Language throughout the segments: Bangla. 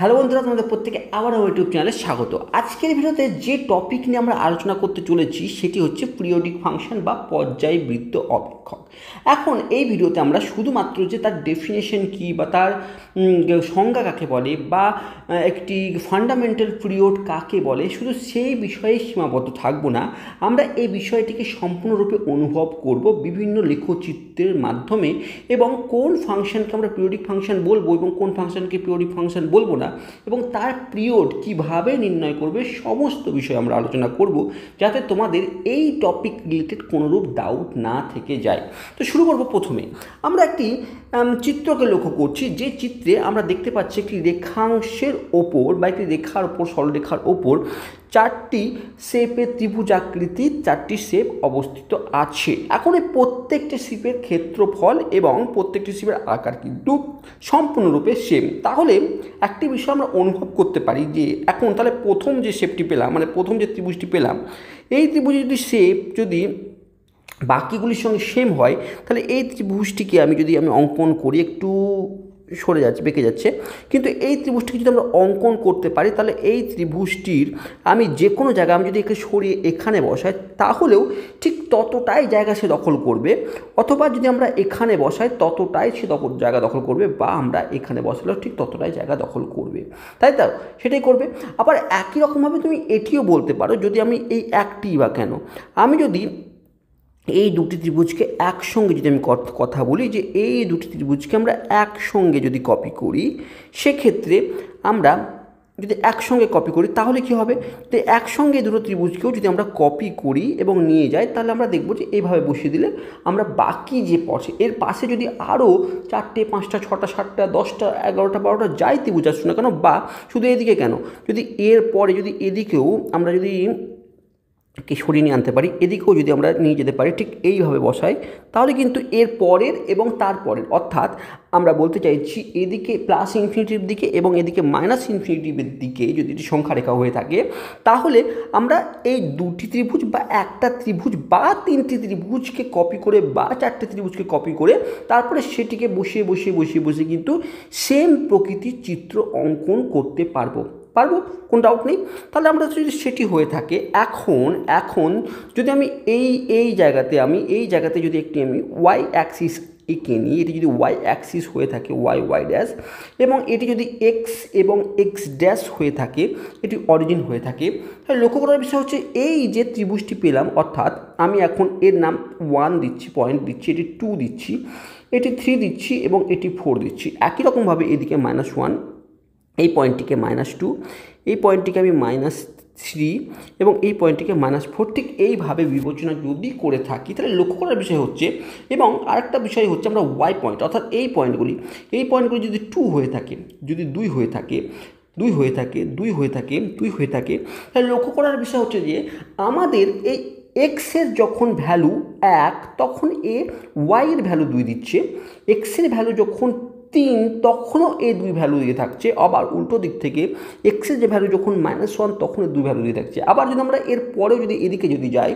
হ্যালো বন্ধুরা, তোমাদের প্রত্যেকে আবার আমার ইউটিউব চ্যানেলে স্বাগত। আজকের ভিডিওতে যে টপিক নিয়ে আমরা আলোচনা করতে চলেছি সেটি হচ্ছে পিরিয়ডিক ফাংশন বা পর্যায়বৃত্ত অপেক্ষক। এখন এই ভিডিওতে আমরা শুধুমাত্র যে তার ডেফিনেশন কী বা তার সংজ্ঞা কাকে বলে বা একটি ফান্ডামেন্টাল পিরিয়ড কাকে বলে শুধু সেই বিষয়ে সীমাবদ্ধ থাকবো না। আমরা এই বিষয়টিকে সম্পূর্ণরূপে অনুভব করব বিভিন্ন লেখচিত্রের মাধ্যমে, এবং কোন ফাংশনকে আমরা পিরিয়ডিক ফাংশন বলবো এবং কোন ফাংশনকে পিরিয়ডিক ফাংশন বলবো না, এবং তার পিরিয়ড কিভাবে নির্ণয় করবে সমস্ত বিষয় আমরা আলোচনা করব, যাতে তোমাদের এই টপিক রিলেটেড কোনোরূপ ডাউট না থেকে যায়। তো শুরু করব প্রথমে। আমরা একটি চিত্রকে লক্ষ্য করছি, যে চিত্রে আমরা দেখতে পাচ্ছি একটি রেখাংশের ওপর বা একটি রেখার ওপর, সরলরেখার ওপর চারটি শেপের ত্রিভুজাকৃতির চারটি শেপ অবস্থিত আছে। এখন এই প্রত্যেকটি শেপের ক্ষেত্রফল এবং প্রত্যেকটি শেপের আকার কিন্তু সম্পূর্ণরূপে সেম। তাহলে একটি বিষয় আমরা অনুভব করতে পারি যে এখন তাহলে প্রথম যে শেপটি পেলাম, মানে প্রথম যে ত্রিভুজটি পেলাম, এই ত্রিভুজের যদি শেপ যদি বাকিগুলির সঙ্গে সেম হয়, তাহলে এই ত্রিভুজটিকে আমি অঙ্কন করি, একটু সরে যাচ্ছে, বেঁকে যাচ্ছে, কিন্তু এই ত্রিভুজটিকে যদি আমরা অঙ্কন করতে পারি, তাহলে এই ত্রিভুজটির আমি যে কোনো জায়গায় আমি যদি একে সরিয়ে এখানে বসাই, তাহলেও ঠিক ততটাই জায়গা সে দখল করবে, অথবা যদি আমরা এখানে বসাই ততটাই সে জায়গা দখল করবে, বা আমরা এখানে বসালেও ঠিক ততটাই জায়গা দখল করবে, তাই তো? সেটাই করবে। আবার একই রকমভাবে তুমি এটিও বলতে পারো, যদি আমি এই একটি বা কেন, আমি যদি এই দুটি ত্রিভুজকে একসঙ্গে যদি আমি কথা বলি, যে এই দুটি ত্রিভুজকে আমরা একসঙ্গে যদি কপি করি, সেক্ষেত্রে আমরা যদি একসঙ্গে কপি করি তাহলে কি হবে, তো একসঙ্গে দুটো ত্রিভুজকেও যদি আমরা কপি করি এবং নিয়ে যাই, তাহলে আমরা দেখব যে এইভাবে বসিয়ে দিলে আমরা বাকি যে পাশে, এর পাশে যদি আরও 4টে 5টা 6টা 7টা 10টা 11টা 12টা যাই ত্রিভুজ আসুন না কেন, বা শুধু এদিকে কেন, যদি এর পরে যদি এদিকেও আমরা যদি কে সরিয়ে নিয়ে আনতে পারি, এদিকেও যদি আমরা নিয়ে যেতে পারি, ঠিক এইভাবে বসাই, তাহলে কিন্তু এর পরের এবং তারপরের, অর্থাৎ আমরা বলতে চাইছি এদিকে প্লাস ইনফিনিটির দিকে এবং এদিকে মাইনাস ইনফিনিটিভের দিকে যদি এটি সংখ্যা রেখা হয়ে থাকে, তাহলে আমরা এই দুটি ত্রিভুজ বা একটা ত্রিভুজ বা তিনটি ত্রিভুজকে কপি করে বা চারটে ত্রিভুজকে কপি করে তারপরে সেটিকে বসিয়ে বসিয়ে বসিয়ে বসিয়ে কিন্তু সেম প্রকৃতির চিত্র অঙ্কন করতে পারবো, কোনো ডাউট নেই। তাহলে আমরা যদি সেটি হয়ে থাকে, এখন যদি আমি এই জায়গাতে যদি একটি আমি ওয়াই অ্যাক্সিস এঁকে নিই, এটি যদি ওয়াই অ্যাক্সিস হয়ে থাকে, ওয়াই ড্যাশ, এবং এটি যদি এক্স এবং এক্স ড্যাশ হয়ে থাকে, এটি অরিজিন হয়ে থাকে, তাহলে লক্ষ্য করার বিষয় হচ্ছে এই যে ত্রিভুজটি পেলাম, অর্থাৎ আমি এখন এর নাম 1 দিচ্ছি, পয়েন্ট দিচ্ছি, এটি 2 দিচ্ছি, এটি 3 দিচ্ছি এবং এটি 4 দিচ্ছি। একই রকমভাবে এদিকে -1, এই পয়েন্টটিকে -2, এই পয়েন্টটিকে আমি -3 এবং এই পয়েন্টটিকে -4, ঠিক এইভাবে বিবেচনা যদি করে থাকি, তাহলে লক্ষ্য করার বিষয় হচ্ছে, এবং আরেকটা বিষয় হচ্ছে আমরা ওয়াই পয়েন্ট, অর্থাৎ এই পয়েন্টগুলি যদি 2 হয়ে থাকে, যদি 2 হয়ে থাকে, তাহলে লক্ষ্য করার বিষয় হচ্ছে যে আমাদের এই এক্সের যখন ভ্যালু 1, তখন এ ওয়াইয়ের ভ্যালু 2 দিচ্ছে, এক্সের ভ্যালু যখন 3, তখনও এ 2 ভ্যালু দিয়ে থাকছে। আবার উল্টো দিক থেকে এক্সের যে ভ্যালু যখন -1, তখন 2 ভ্যালু দিয়ে থাকছে। আবার যদি আমরা এর পরেও যদি এদিকে যদি যাই,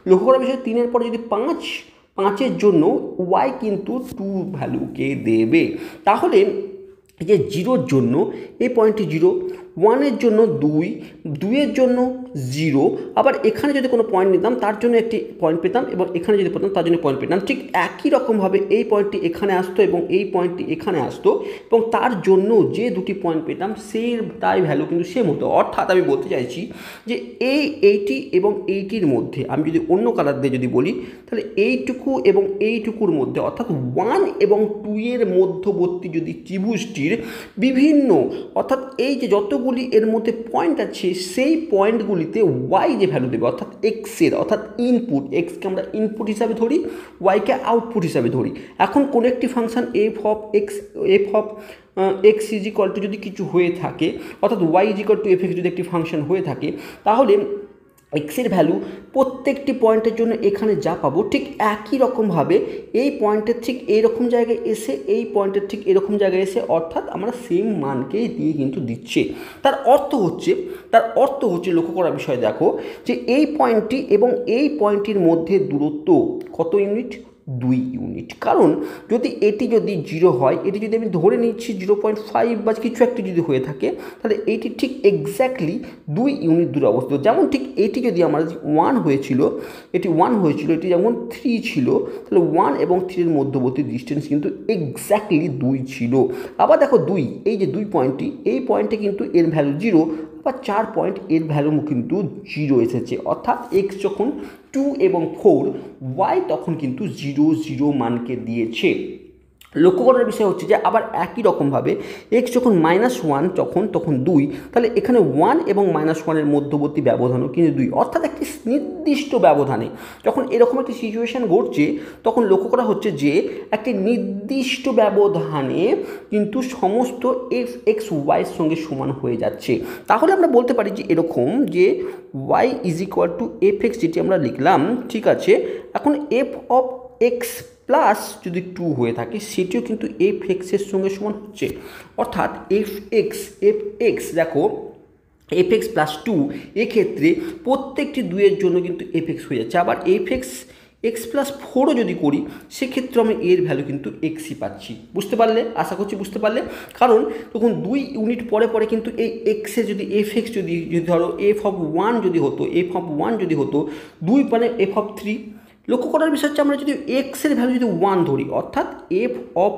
লক্ষ্য করার বিষয় 3-এর পরে যদি 5-এর জন্য ওয়াই কিন্তু 2 ভ্যালুকে দেবে। তাহলে এই যে 0-র জন্য এই পয়েন্টটি 0, 1-এর জন্য 2, 2-এর জন্য 0, আবার এখানে যদি কোনো পয়েন্ট নিতাম তার জন্য একটি পয়েন্ট পেতাম, এবং এখানে যদি পেতাম তার জন্য পয়েন্ট পেতাম। ঠিক একই রকমভাবে এই পয়েন্টটি এখানে আসতো এবং এই পয়েন্টটি এখানে আসতো, এবং তার জন্য যে দুটি পয়েন্ট পেতাম সেই তাই ভ্যালু কিন্তু সেম হতো। অর্থাৎ আমি বলতে চাইছি যে এইটি এবং এইটির মধ্যে আমি যদি অন্য কালার দিয়ে যদি বলি, তাহলে এইটুকু এবং এইটুকুর মধ্যে, অর্থাৎ 1 এবং 2 এর মধ্যবর্তী যদি ত্রিভুজটির বিভিন্ন, অর্থাৎ এই যে যতগুলি এর মধ্যে পয়েন্ট আছে, সেই পয়েন্টগুলিতে ওয়াই যে ভ্যালু দেবে, অর্থাৎ এক্সের, অর্থাৎ ইনপুট, এক্সকে আমরা ইনপুট হিসাবে ধরি, ওয়াইকে আউটপুট হিসাবে ধরি। এখন কোনো একটি function f of x is equal to যদি কিছু হয়ে থাকে, অর্থাৎ y is equal to f x যদি একটি ফাংশন হয়ে থাকে, তাহলে এক্সের ভ্যালু প্রত্যেকটি পয়েন্টের জন্য এখানে যা পাবো, ঠিক একই রকমভাবে এই পয়েন্টের ঠিক এইরকম জায়গায় এসে, এই পয়েন্টের ঠিক এরকম জায়গায় এসে, অর্থাৎ আমরা সেম মানকেই দিয়ে কিন্তু দিচ্ছে। তার অর্থ হচ্ছে লক্ষ্য করার বিষয় দেখো, যে এই পয়েন্টটি এবং এই পয়েন্টটির মধ্যে দূরত্ব কত ইউনিট, 2 ইউনিট। কারণ এটি যদি 0 হয়, এটি যদি আমি ধরে নিচ্ছি 0.5 বা কিছু একটা যদি হয়ে থাকে, তাহলে এটি ঠিক এক্স্যাক্টলি 2 ইউনিট দূরে অবস্থিত। যেমন ঠিক এটি যদি আমার 1 হয়েছিল, এটি যেমন 3 ছিল, তাহলে 1 এবং 3 এর মধ্যবর্তী ডিস্টেন্স কিন্তু এক্স্যাক্টলি 2 ছিল। আবার দেখো 2, এই যে 2 পয়েন্টটি, এই পয়েন্টে কিন্তু এর ভ্যালু 0, বা 4 পয়েন্ট এর ভ্যালু কিন্তু 0 এসেছে। অর্থাৎ এক্স যখন 2 এবং 4, ওয়াই তখন কিন্তু 0 0 মানকে দিয়েছে। লক্ষ্য করার বিষয় হচ্ছে যে আবার একই রকমভাবে এক্স যখন -1 তখন 2, তাহলে এখানে 1 এবং -1 মধ্যবর্তী ব্যবধানও কিন্তু 2। অর্থাৎ একটি নির্দিষ্ট ব্যবধানে যখন এরকম একটি সিচুয়েশান ঘটছে, তখন লক্ষ্য করা হচ্ছে যে একটি নির্দিষ্ট ব্যবধানে কিন্তু সমস্ত এফ এক্স ওয়াইয়ের সঙ্গে সমান হয়ে যাচ্ছে। তাহলে আমরা বলতে পারি যে এরকম যে y = f(x), যেটি আমরা লিখলাম, ঠিক আছে। এখন f of x প্লাস যদি 2 হয়ে থাকে, সেটিও কিন্তু এফ এক্সের সঙ্গে সমান হচ্ছে। অর্থাৎ এফ এক্স দেখো এফ এক্স প্লাস 2, এক্ষেত্রে প্রত্যেকটি 2 এর জন্য কিন্তু এফ এক্স হয়ে যাচ্ছে। আবার এক্স প্লাস 4ও যদি করি, সেক্ষেত্রে আমি এর ভ্যালু কিন্তু এক্সই পাচ্ছি। বুঝতে পারলে? আশা করছি বুঝতে পারলে। কারণ তখন 2 ইউনিট পরে কিন্তু এই এক্সের যদি এফ এক্স যদি ধরো এফ অফ 1 যদি হতো 2 মানে এফ অফ 3। লক্ষ্য করার বিষয় হচ্ছে আমরা যদি এক্সের ভ্যালু যদি 1 ধরি, অর্থাৎ এফ অফ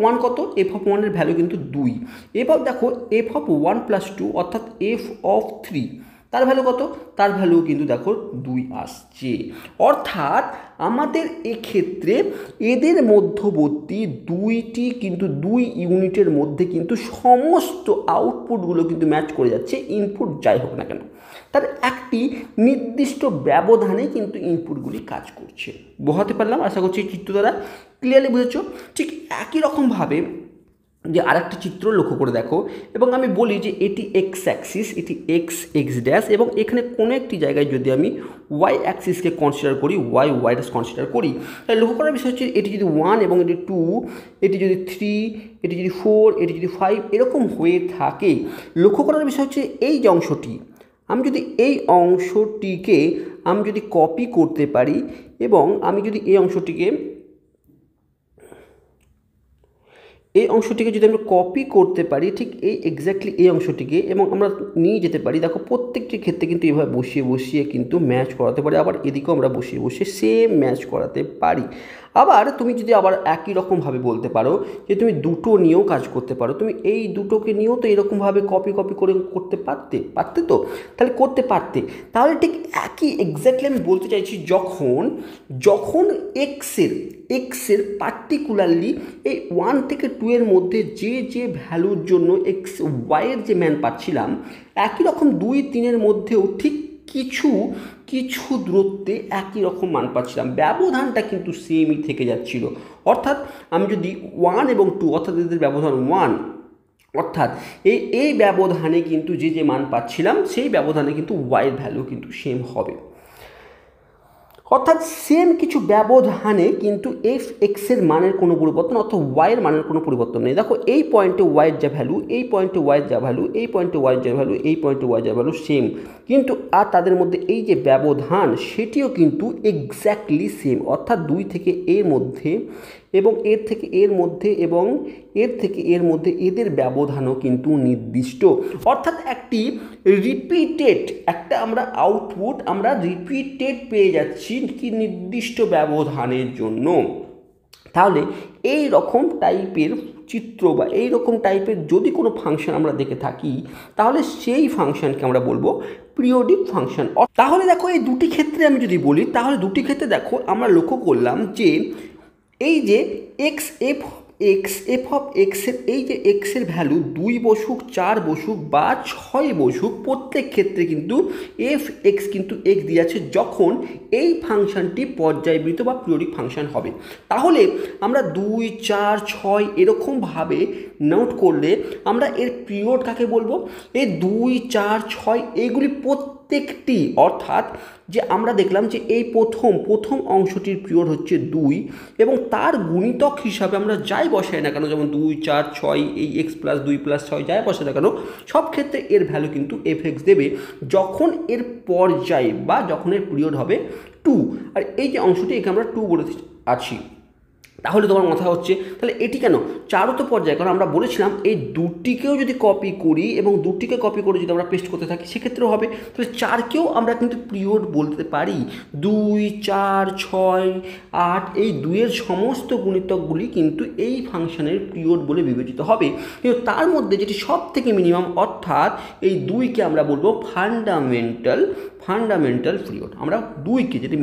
1 কত? এফ অফ 1 এর ভ্যালু কিন্তু 2। এবার দেখো এফ অফ 1 প্লাস 2 অর্থাৎ এফ অফ 3, তার ভ্যালু কত? তার ভ্যালু কিন্তু দেখো 2 আসছে। অর্থাৎ আমাদের এক্ষেত্রে এদের মধ্যবর্তী 2টি কিন্তু 2 ইউনিটের মধ্যে কিন্তু সমস্ত আউটপুটগুলো কিন্তু ম্যাচ করে যাচ্ছে, ইনপুট যাই হোক না কেন। তার একটি নির্দিষ্ট ব্যবধানে কিন্তু ইনপুটগুলি কাজ করছে। বোঝাতে পারলাম? আশা করছি এই চিত্র দ্বারা ক্লিয়ারলি বুঝেছ। ঠিক একই রকমভাবে যে আরেকটি চিত্র লক্ষ্য করে দেখো, এবং আমি বলি যে এটি এক্স অ্যাক্সিস, এটি এক্স ড্যাশ, এবং এখানে কোনো একটি জায়গায় যদি আমি ওয়াই অ্যাক্সিসকে কনসিডার করি, ওয়াই ড্যাশ কনসিডার করি, তাহলে লক্ষ্য করার বিষয় হচ্ছে এটি যদি 1 এবং এটি 2, এটি যদি 3, এটি যদি 4, এটি যদি 5 এরকম হয়ে থাকে, লক্ষ্য করার বিষয় হচ্ছে এই যে অংশটি, আমি যদি এই অংশটিকে আমি যদি কপি করতে পারি, এবং আমি যদি এই অংশটিকে যদি আমরা কপি করতে পারি, ঠিক এই এক্স্যাক্টলি এই অংশটিকে, এবং আমরা নিয়ে যেতে পারি, দেখো প্রত্যেকটি ক্ষেত্রে কিন্তু এভাবে বসিয়ে কিন্তু ম্যাচ করাতে পারি। আবার এদিকেও আমরা বসিয়ে সেম ম্যাচ করাতে পারি। আবার তুমি যদি আবার একই রকমভাবে বলতে পারো যে তুমি দুটো নিয়েও কাজ করতে পারো, তুমি এই দুটোকে নিয়েও তো এরকমভাবে কপি করে করতে পারতে তো, তাহলে করতে পারতে। তাহলে ঠিক একই এক্স্যাক্টলি আমি বলতে চাইছি, যখন এক্সের পার্টিকুলারলি এই 1 থেকে 2 এর মধ্যে যে ভ্যালুর জন্য এক্স ওয়াইয়ের যে ম্যান পাচ্ছিলাম, একই রকম 2 3 এর মধ্যেও ঠিক কিছু দূরত্বে একই রকম মান পাচ্ছিলাম, ব্যবধানটা কিন্তু সেমই থেকে যাচ্ছিল। অর্থাৎ আমি যদি 1 এবং 2 অর্থাৎ এদের ব্যবধান 1, অর্থাৎ এই ব্যবধানে কিন্তু যে মান পাচ্ছিলাম, সেই ব্যবধানে কিন্তু ওয়াইয়ের ভ্যালু কিন্তু সেম হবে। অর্থাৎ সেম কিছু ব্যবধানে কিন্তু এফ এক্সের মানের কোনো পরিবর্তন, অর্থাৎ ওয়াইয়ের মানের কোনো পরিবর্তন নেই। দেখো এই পয়েন্টে ওয়াইয়ের যা ভ্যালু, এই পয়েন্টে ওয়াইয়ের যা ভ্যালু, এই পয়েন্টে ওয়াইয়ের যা ভ্যালু, এই পয়েন্টে ওয়াইয়ের যা ভ্যালু সেম, কিন্তু আর তাদের মধ্যে এই যে ব্যবধান, সেটিও কিন্তু এক্স্যাক্টলি সেম। অর্থাৎ 2 থেকে এর মধ্যে এবং এর থেকে এর মধ্যে এবং এর থেকে এর মধ্যে এদের ব্যবধানও কিন্তু নির্দিষ্ট। অর্থাৎ আমরা আউটপুট আমরা রিপিটেড পেয়ে যাচ্ছি কি নির্দিষ্ট ব্যবধানের জন্য। তাহলে এই রকম টাইপের চিত্র বা এই রকম টাইপের যদি কোনো ফাংশন আমরা দেখে থাকি, তাহলে সেই ফাংশনকে আমরা বলবো পিরিয়ডিক ফাংশন। তাহলে দেখো এই দুটি ক্ষেত্রে আমি যদি বলি, তাহলে দুটি ক্ষেত্রে দেখো আমরা লক্ষ্য করলাম যে এই যে এফ অফ এক্সের এই যে এক্সের ভ্যালু 2 বসুক, 4 বসুক বা 6 বসুক, প্রত্যেক ক্ষেত্রে কিন্তু এফ এক্স কিন্তু এক্স দিয়ে আছে যখন এই ফাংশনটি পর্যায়বৃত্ত বা পিরিয়ডিক ফাংশন হবে। তাহলে আমরা 2, 4, 6 এরকমভাবে নোট করলে আমরা এর পিরিয়ড কাকে বলবো? এই 2, 4, 6 এইগুলি প্রত্যেকটি, অর্থাৎ যে আমরা দেখলাম যে এই প্রথম অংশটির পিরিয়ড হচ্ছে 2, এবং তার গুণিতক হিসাবে আমরা যাই বসাই না কেন, যেমন 2, 4, 6 এই এক্স প্লাস 2 প্লাস 6 যাই বসাই না কেন, সব ক্ষেত্রে এর ভ্যালু কিন্তু এফ এক্স দেবে যখন এর পর্যায় বা যখন এর পিরিয়ড হবে 2। আর এই যে অংশটি একে আমরা 2 বলে আছি। তাহলে তোমার মাথা হচ্ছে তাহলে এটি কেন চারত পর্যায়ে, কারণ আমরা বলেছিলাম এই দুটিকেও যদি কপি করি এবং দুটিকে কপি করে যদি আমরা পেস্ট করতে থাকি সেক্ষেত্রেও হবে। তাহলে চারকেও আমরা কিন্তু পিরিয়ড বলতে পারি। 2, 4, 6, 8 এই 2-এর সমস্ত গুণিতকগুলি কিন্তু এই ফাংশনের পিরিয়ড বলে বিবেচিত হবে। কিন্তু তার মধ্যে যেটি সব থেকে মিনিমাম অর্থাৎ এই 2কে আমরা বলবো ফান্ডামেন্টাল পিরিয়ড। আমরা 2কে যেটি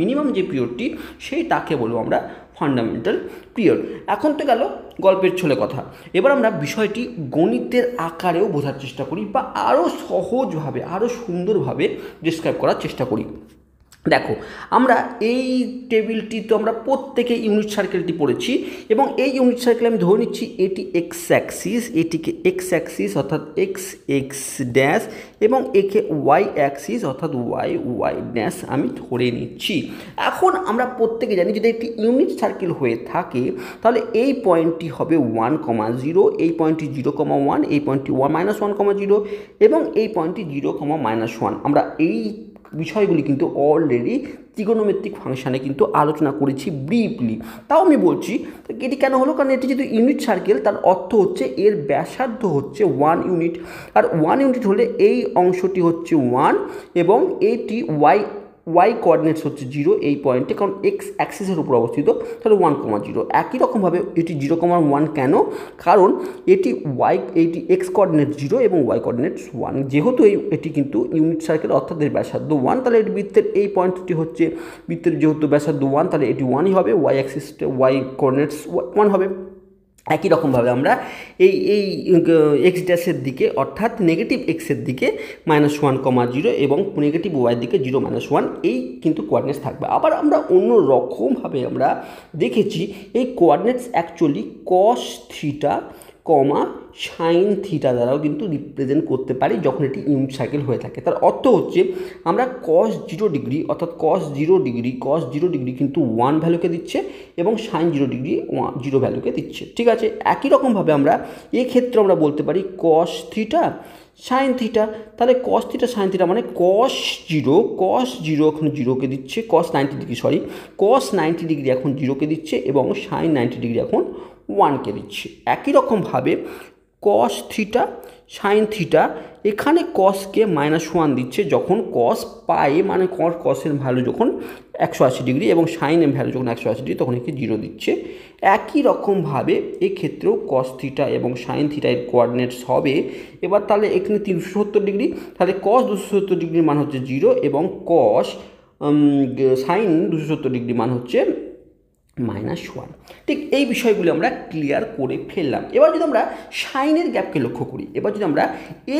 মিনিমাম যে পিরিয়ডটি সেইটাকে বলবো আমরা ফান্ডামেন্টাল পিরিয়ড। এখন তো গেল গল্পের ছলে কথা, এবার আমরা বিষয়টি গণিতের আকারেও বোঝার চেষ্টা করি বা আরও সহজভাবে আরও সুন্দরভাবে ডিসক্রাইব করার চেষ্টা করি। দেখো আমরা এই টেবিলটি তো আমরা প্রত্যেকে ইউনিট সার্কেলটি পড়েছি এবং এই ইউনিট সার্কেল আমি ধরে নিচ্ছি এটি এক্স অ্যাক্সিস, এটিকে এক্স অ্যাক্সিস অর্থাৎ এক্স এক্স ড্যাশ এবং একে ওয়াই অ্যাক্সিস অর্থাৎ ওয়াই ওয়াই ড্যাশ আমি ধরে নিচ্ছি। এখন আমরা প্রত্যেকে জানি যদি একটি ইউনিট সার্কেল হয়ে থাকে তাহলে এই পয়েন্টটি হবে 1,0, এই পয়েন্টটি 0,1, এই পয়েন্টটি 1,-1,0 এবং এই পয়েন্টটি 0,-1। আমরা এই বিষয়গুলি কিন্তু অলরেডি ত্রিগোনোমেট্রিক ফাংশানে কিন্তু আলোচনা করেছি ব্রিফলি। তাও আমি বলছি এটি কেন হলো, কারণ এটি যদি ইউনিট সার্কেল তার অর্থ হচ্ছে এর ব্যাসার্ধ হচ্ছে 1 ইউনিট, আর 1 ইউনিট হলে এই অংশটি হচ্ছে 1 এবং এটি ওয়াই কোঅর্ডিনেটস হচ্ছে 0 এই পয়েন্টে, কারণ এক্স অ্যাক্সিসের উপর অবস্থিত, তাহলে 1,0। একই রকমভাবে এটি 0,1 কেন, কারণ এটি এক্স কোঅর্ডিনেট 0 এবং ওয়াই কোঅর্ডিনেটস 1, যেহেতু এটি কিন্তু ইউনিট সার্কেল অর্থাৎ এর ব্যাসার্ধ 1, তাহলে এটি বৃত্তের এই পয়েন্টটি হচ্ছে বৃত্তের যেহেতু ব্যাসার্ধ 1 তাহলে এটি 1ই হবে, ওয়াই অ্যাক্সিসটা ওয়াই কোঅর্ডিনেটস 1 হবে। একই রকমভাবে আমরা এই এক্স ড্যাশের দিকে অর্থাৎ নেগেটিভ এক্সের দিকে -1,0 এবং নেগেটিভ ওয়াইয়ের দিকে 0-1 এই কিন্তু কোঅর্ডিনেটস থাকবে। আবার আমরা অন্য রকমভাবে আমরা দেখেছি এই coordinates actually cos theta sine theta দ্বারাও কিন্তু রিপ্রেজেন্ট করতে পারি যখন এটি ইউনিট সার্কেল হয়ে থাকে। তার অর্থ হচ্ছে আমরা cos 0 ডিগ্রি অর্থাৎ cos 0 ডিগ্রি কিন্তু 1 ভ্যালুকে দিচ্ছে এবং সাইন 0 ডিগ্রি 0 ভ্যালুকে দিচ্ছে, ঠিক আছে। একই রকমভাবে আমরা এক্ষেত্রে আমরা বলতে পারি cos থিটা সাইন থিটা, তাহলে cos থিটা সাইন থিটা মানে cos 0 এখন 0কে দিচ্ছে, cos 90 ডিগ্রি এখন 0কে দিচ্ছে এবং সাইন 90 ডিগ্রি এখন 1কে দিচ্ছে। একই রকমভাবে cos থিটা সাইন থিটা এখানে cosকে -1 দিচ্ছে যখন cos পায় মানে cosের ভ্যালু যখন 180 ডিগ্রি এবং সাইনের ভ্যালু যখন 180 ডিগ্রি তখন একে 0 দিচ্ছে। একই রকমভাবে এক্ষেত্রেও cos থিটা এবং সাইন থিটা এর কোঅর্ডিনেটস হবে এবার তাহলে এখানে 370 ডিগ্রি, তাহলে cos 270 ডিগ্রির মান হচ্ছে 0 এবং cos সাইন 270 ডিগ্রি মান হচ্ছে -1। ঠিক এই বিষয়গুলো আমরা ক্লিয়ার করে ফেললাম। এবার যদি আমরা সাইনের গ্যাপকে লক্ষ্য করি, এবার যদি আমরা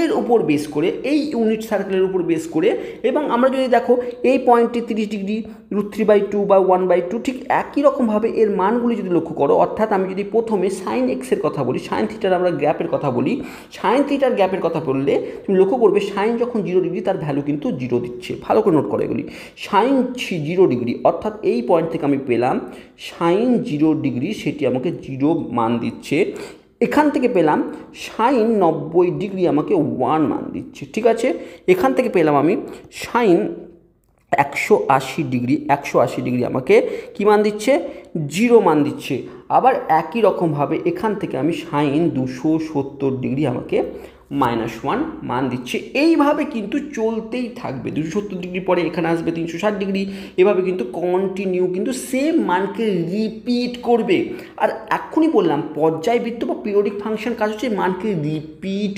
এর উপর বেস করে এই ইউনিট সার্কেলের উপর বেস করে এবং আমরা যদি দেখো এই পয়েন্টটি 30 ডিগ্রি √3/2 বা 1/2 ঠিক একই রকমভাবে এর মানগুলি যদি লক্ষ্য করো, অর্থাৎ আমি যদি প্রথমে সাইন এক্সের কথা বলি, সাইন থিটার আমরা গ্যাপের কথা বলি, সাইন থিটার গ্যাপের কথা বললে তুমি লক্ষ্য করবে সাইন যখন 0 ডিগ্রি তার ভ্যালু কিন্তু 0 দিচ্ছে। ভালো করে নোট করো এগুলি। সাইন 0 ডিগ্রি অর্থাৎ এই পয়েন্ট থেকে আমি পেলাম সাইন 0 ডিগ্রি সেটি আমাকে 0 মান দিচ্ছে। এখান থেকে পেলাম সাইন 90 ডিগ্রি আমাকে 1 মান দিচ্ছে, ঠিক আছে। এখান থেকে পেলাম আমি সাইন 180 ডিগ্রি আমাকে কী মান দিচ্ছে 0 মান দিচ্ছে। আবার একই রকমভাবে এখান থেকে আমি সাইন 270 ডিগ্রি আমাকে -1 মান দিচ্ছে। এইভাবে কিন্তু চলতেই থাকবে, 270 ডিগ্রি পরে এখানে আসবে 360 ডিগ্রি, এভাবে কিন্তু কন্টিনিউ কিন্তু সেম মানকে রিপিট করবে। আর এখনই বললাম পর্যায়বৃত্ত বা পিরিয়ডিক ফাংশন কাজ হচ্ছে মানকে রিপিট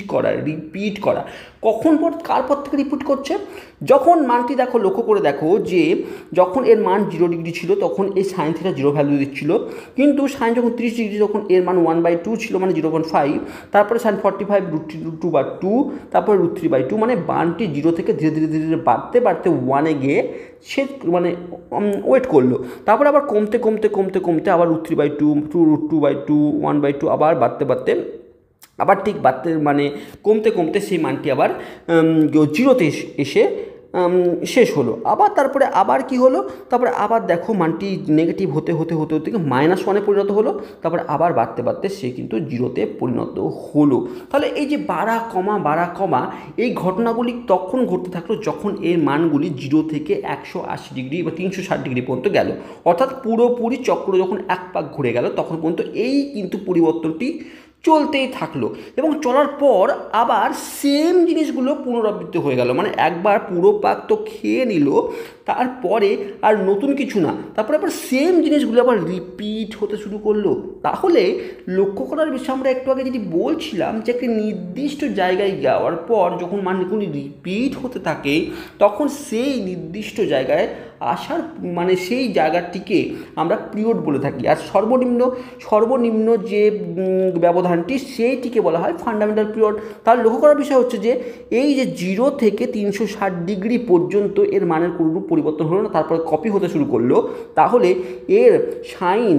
করা। কখন কার পর থেকে রিপিট করছে, যখন মানটি দেখো লক্ষ্য করে দেখো যে যখন এর মান 0 ডিগ্রি ছিল তখন এই সাইন থিটা 0 ভ্যালু দিচ্ছিল, কিন্তু সাইন যখন 30 ডিগ্রি তখন এর মান 1/2 ছিল মানে 0.5, তারপরে সাইন 45 √2/2, তারপরে √3/2 মানে মানটি 0 থেকে ধীরে ধীরে বাড়তে 1-এ গিয়ে সে মানে ওয়েট করলো, তারপরে আবার কমতে আবার √3/2 √2/2 1/2 আবার বাড়তে আবার ঠিক বাড়তে মানে কমতে সেই মানটি আবার 0তে এসে শেষ হলো। আবার তারপরে আবার কি হলো, তারপরে আবার দেখো মানটি নেগেটিভ হতে হতে হতে হতে -1-এ পরিণত হলো, তারপরে আবার বাড়তে বাড়তে সে কিন্তু 0-তে পরিণত হলো। তাহলে এই যে বাড়া কমা এই ঘটনাগুলি তখন ঘটতে থাকলো যখন এর মানগুলি 0 থেকে 180 ডিগ্রি বা 360 ডিগ্রি পর্যন্ত গেল, অর্থাৎ পুরোপুরি চক্র যখন এক পাক ঘুরে গেল তখন পর্যন্ত এই কিন্তু পরিবর্তনটি চলতেই থাকলো। এবং চলার পর আবার সেম জিনিসগুলো পুনরাবৃত্তি হয়ে গেল, মানে একবার পুরো পাক তো খেয়ে নিল, তারপরে আর নতুন কিছু না, তারপরে আবার সেম জিনিসগুলো আবার রিপিট হতে শুরু করলো। তাহলে লক্ষ্য করার বিষয় আমরা একটু আগে যেটি বলছিলাম যে একটি নির্দিষ্ট জায়গায় যাওয়ার পর যখন মানগুলি রিপিট হতে থাকে তখন সেই নির্দিষ্ট জায়গায় আসার মানে সেই জায়গাটিকে আমরা পিরিয়ড বলে থাকি। আর সর্বনিম্ন যে ব্যবধানটি সেইটিকে বলা হয় ফান্ডামেন্টাল পিরিয়ড। তাহলে লক্ষ্য করার বিষয় হচ্ছে যে এই যে 0 থেকে 360 ডিগ্রি পর্যন্ত এর মানের কোনো পরিবর্তন হলো না, তারপরে কপি হতে শুরু করলো, তাহলে এর সাইন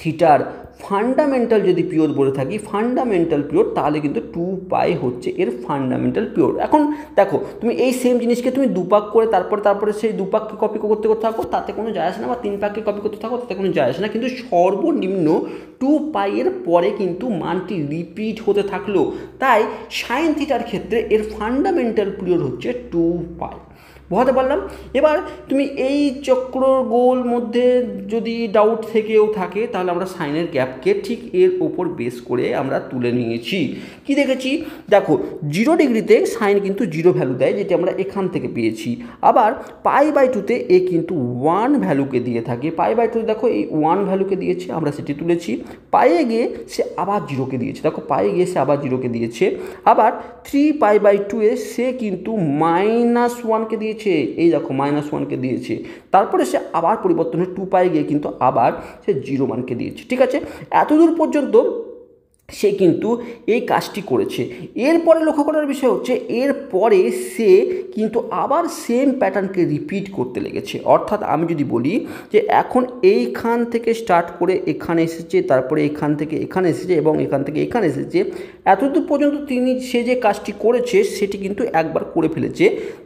থিটার ফান্ডামেন্টাল যদি পিরিয়ড বলে থাকি ফান্ডামেন্টাল পিরিয়ড, তাহলে কিন্তু 2π হচ্ছে এর ফান্ডামেন্টাল পিরিয়ড। এখন দেখো তুমি এই সেম জিনিসকে তুমি দুপাক করে তারপরে সেই দুপাককে কপি করতে থাকো, তাতে কোনো যায় আসে না, বা 3 পাককে কপি করতে থাকো তাতে কোনো যায় আসে না, কিন্তু সর্বনিম্ন 2π এর পরে কিন্তু মানটি রিপিট হতে থাকলো। তাই সাইন থিটার ক্ষেত্রে এর ফান্ডামেন্টাল পিরিয়ড হচ্ছে 2π। বোঝাতে পারলাম? এবার তুমি এই চক্র গোল মধ্যে যদি ডাউট থেকেও থাকে তাহলে আমরা সাইনের গ্যাপকে ঠিক এর ওপর বেস করে আমরা তুলে নিয়েছি। কি দেখেছি দেখো, 0 ডিগ্রিতে সাইন কিন্তু 0 ভ্যালু দেয়, যেটি আমরা এখান থেকে পেয়েছি। আবার π/2-তে এ কিন্তু 1 ভ্যালুকে দিয়ে থাকে। π/2 দেখো এই 1 ভ্যালুকে দিয়েছে, আমরা সেটি তুলেছি। পায়ে গিয়ে সে আবার 0কে দিয়েছে, দেখো পায়ে গিয়ে সে আবার 0কে দিয়েছে। আবার 3π/2-এ সে কিন্তু -1কে দিয়েছে, এই দেখো -1কে দিয়েছে। তারপরে সে আবার পরিবর্তন হয়ে 2π গিয়ে কিন্তু আবার সে 0 মানকে দিয়েছে। ঠিক আছে, এতদূর পর্যন্ত সে কিন্তু এই কাজটি করেছে। এরপরে লক্ষ্য করার বিষয় হচ্ছে এরপরে সে কিন্তু আবার সেম প্যাটার্নকে রিপিট করতে লেগেছে। অর্থাৎ আমি যদি বলি যে এখন এইখান থেকে স্টার্ট করে এখানে এসেছে, তারপরে এখান থেকে এখানে এসেছে এবং এখান থেকে এখানে এসেছে, এতদূর পর্যন্ত সে যে কাজটি করেছে সেটি কিন্তু একবার করে ফেলেছে।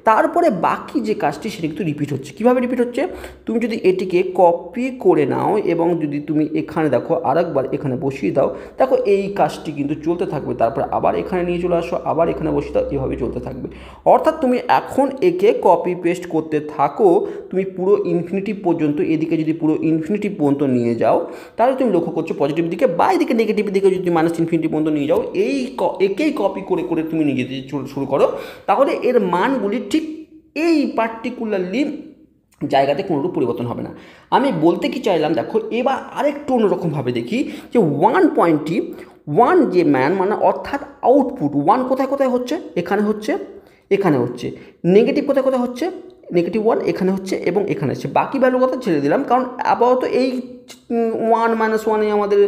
তারপরে বাকি যে কাজটি সেটি কিন্তু রিপিট হচ্ছে। কীভাবে রিপিট হচ্ছে, তুমি যদি এটিকে কপি করে নাও এবং যদি তুমি এখানে দেখো আরেকবার এখানে বসিয়ে দাও, দেখো এই কাজটি কিন্তু চলতে থাকবে। তারপরে আবার এখানে নিয়ে চলে আসো, আবার এখানে বসিয়ে দাও, এভাবে চলতে থাকবে। অর্থাৎ তুমি এখন একে কপি পেস্ট করতে থাকো, তুমি পুরো ইনফিনিটি পর্যন্ত, এদিকে যদি পুরো ইনফিনিটি পর্যন্ত নিয়ে যাও তাহলে তুমি লক্ষ্য করছো পজিটিভ দিকে, বা এদিকে নেগেটিভ দিকে যদি -ইনফিনিটি পর্যন্ত নিয়ে যাও, একেই কপি করে করে তুমি নিয়ে যেতে শুরু করো, তাহলে এর মানগুলি ঠিক এই পার্টিকুলারলি জায়গাতে কোনোরূপ পরিবর্তন হবে না। আমি বলতে কি চাইলাম দেখো, এবার আরেকটু অন্যরকমভাবে দেখি যে 1 পয়েন্টটি 1 যে ম্যান মানে অর্থাৎ আউটপুট 1 কোথায় কোথায় হচ্ছে, এখানে হচ্ছে, এখানে হচ্ছে। নেগেটিভ কোথায় কোথায় হচ্ছে, -1 এখানে হচ্ছে এবং এখানে হচ্ছে। বাকি ভ্যালুর কথা ছেড়ে দিলাম, কারণ আপাতত এই 1 -1 আমাদের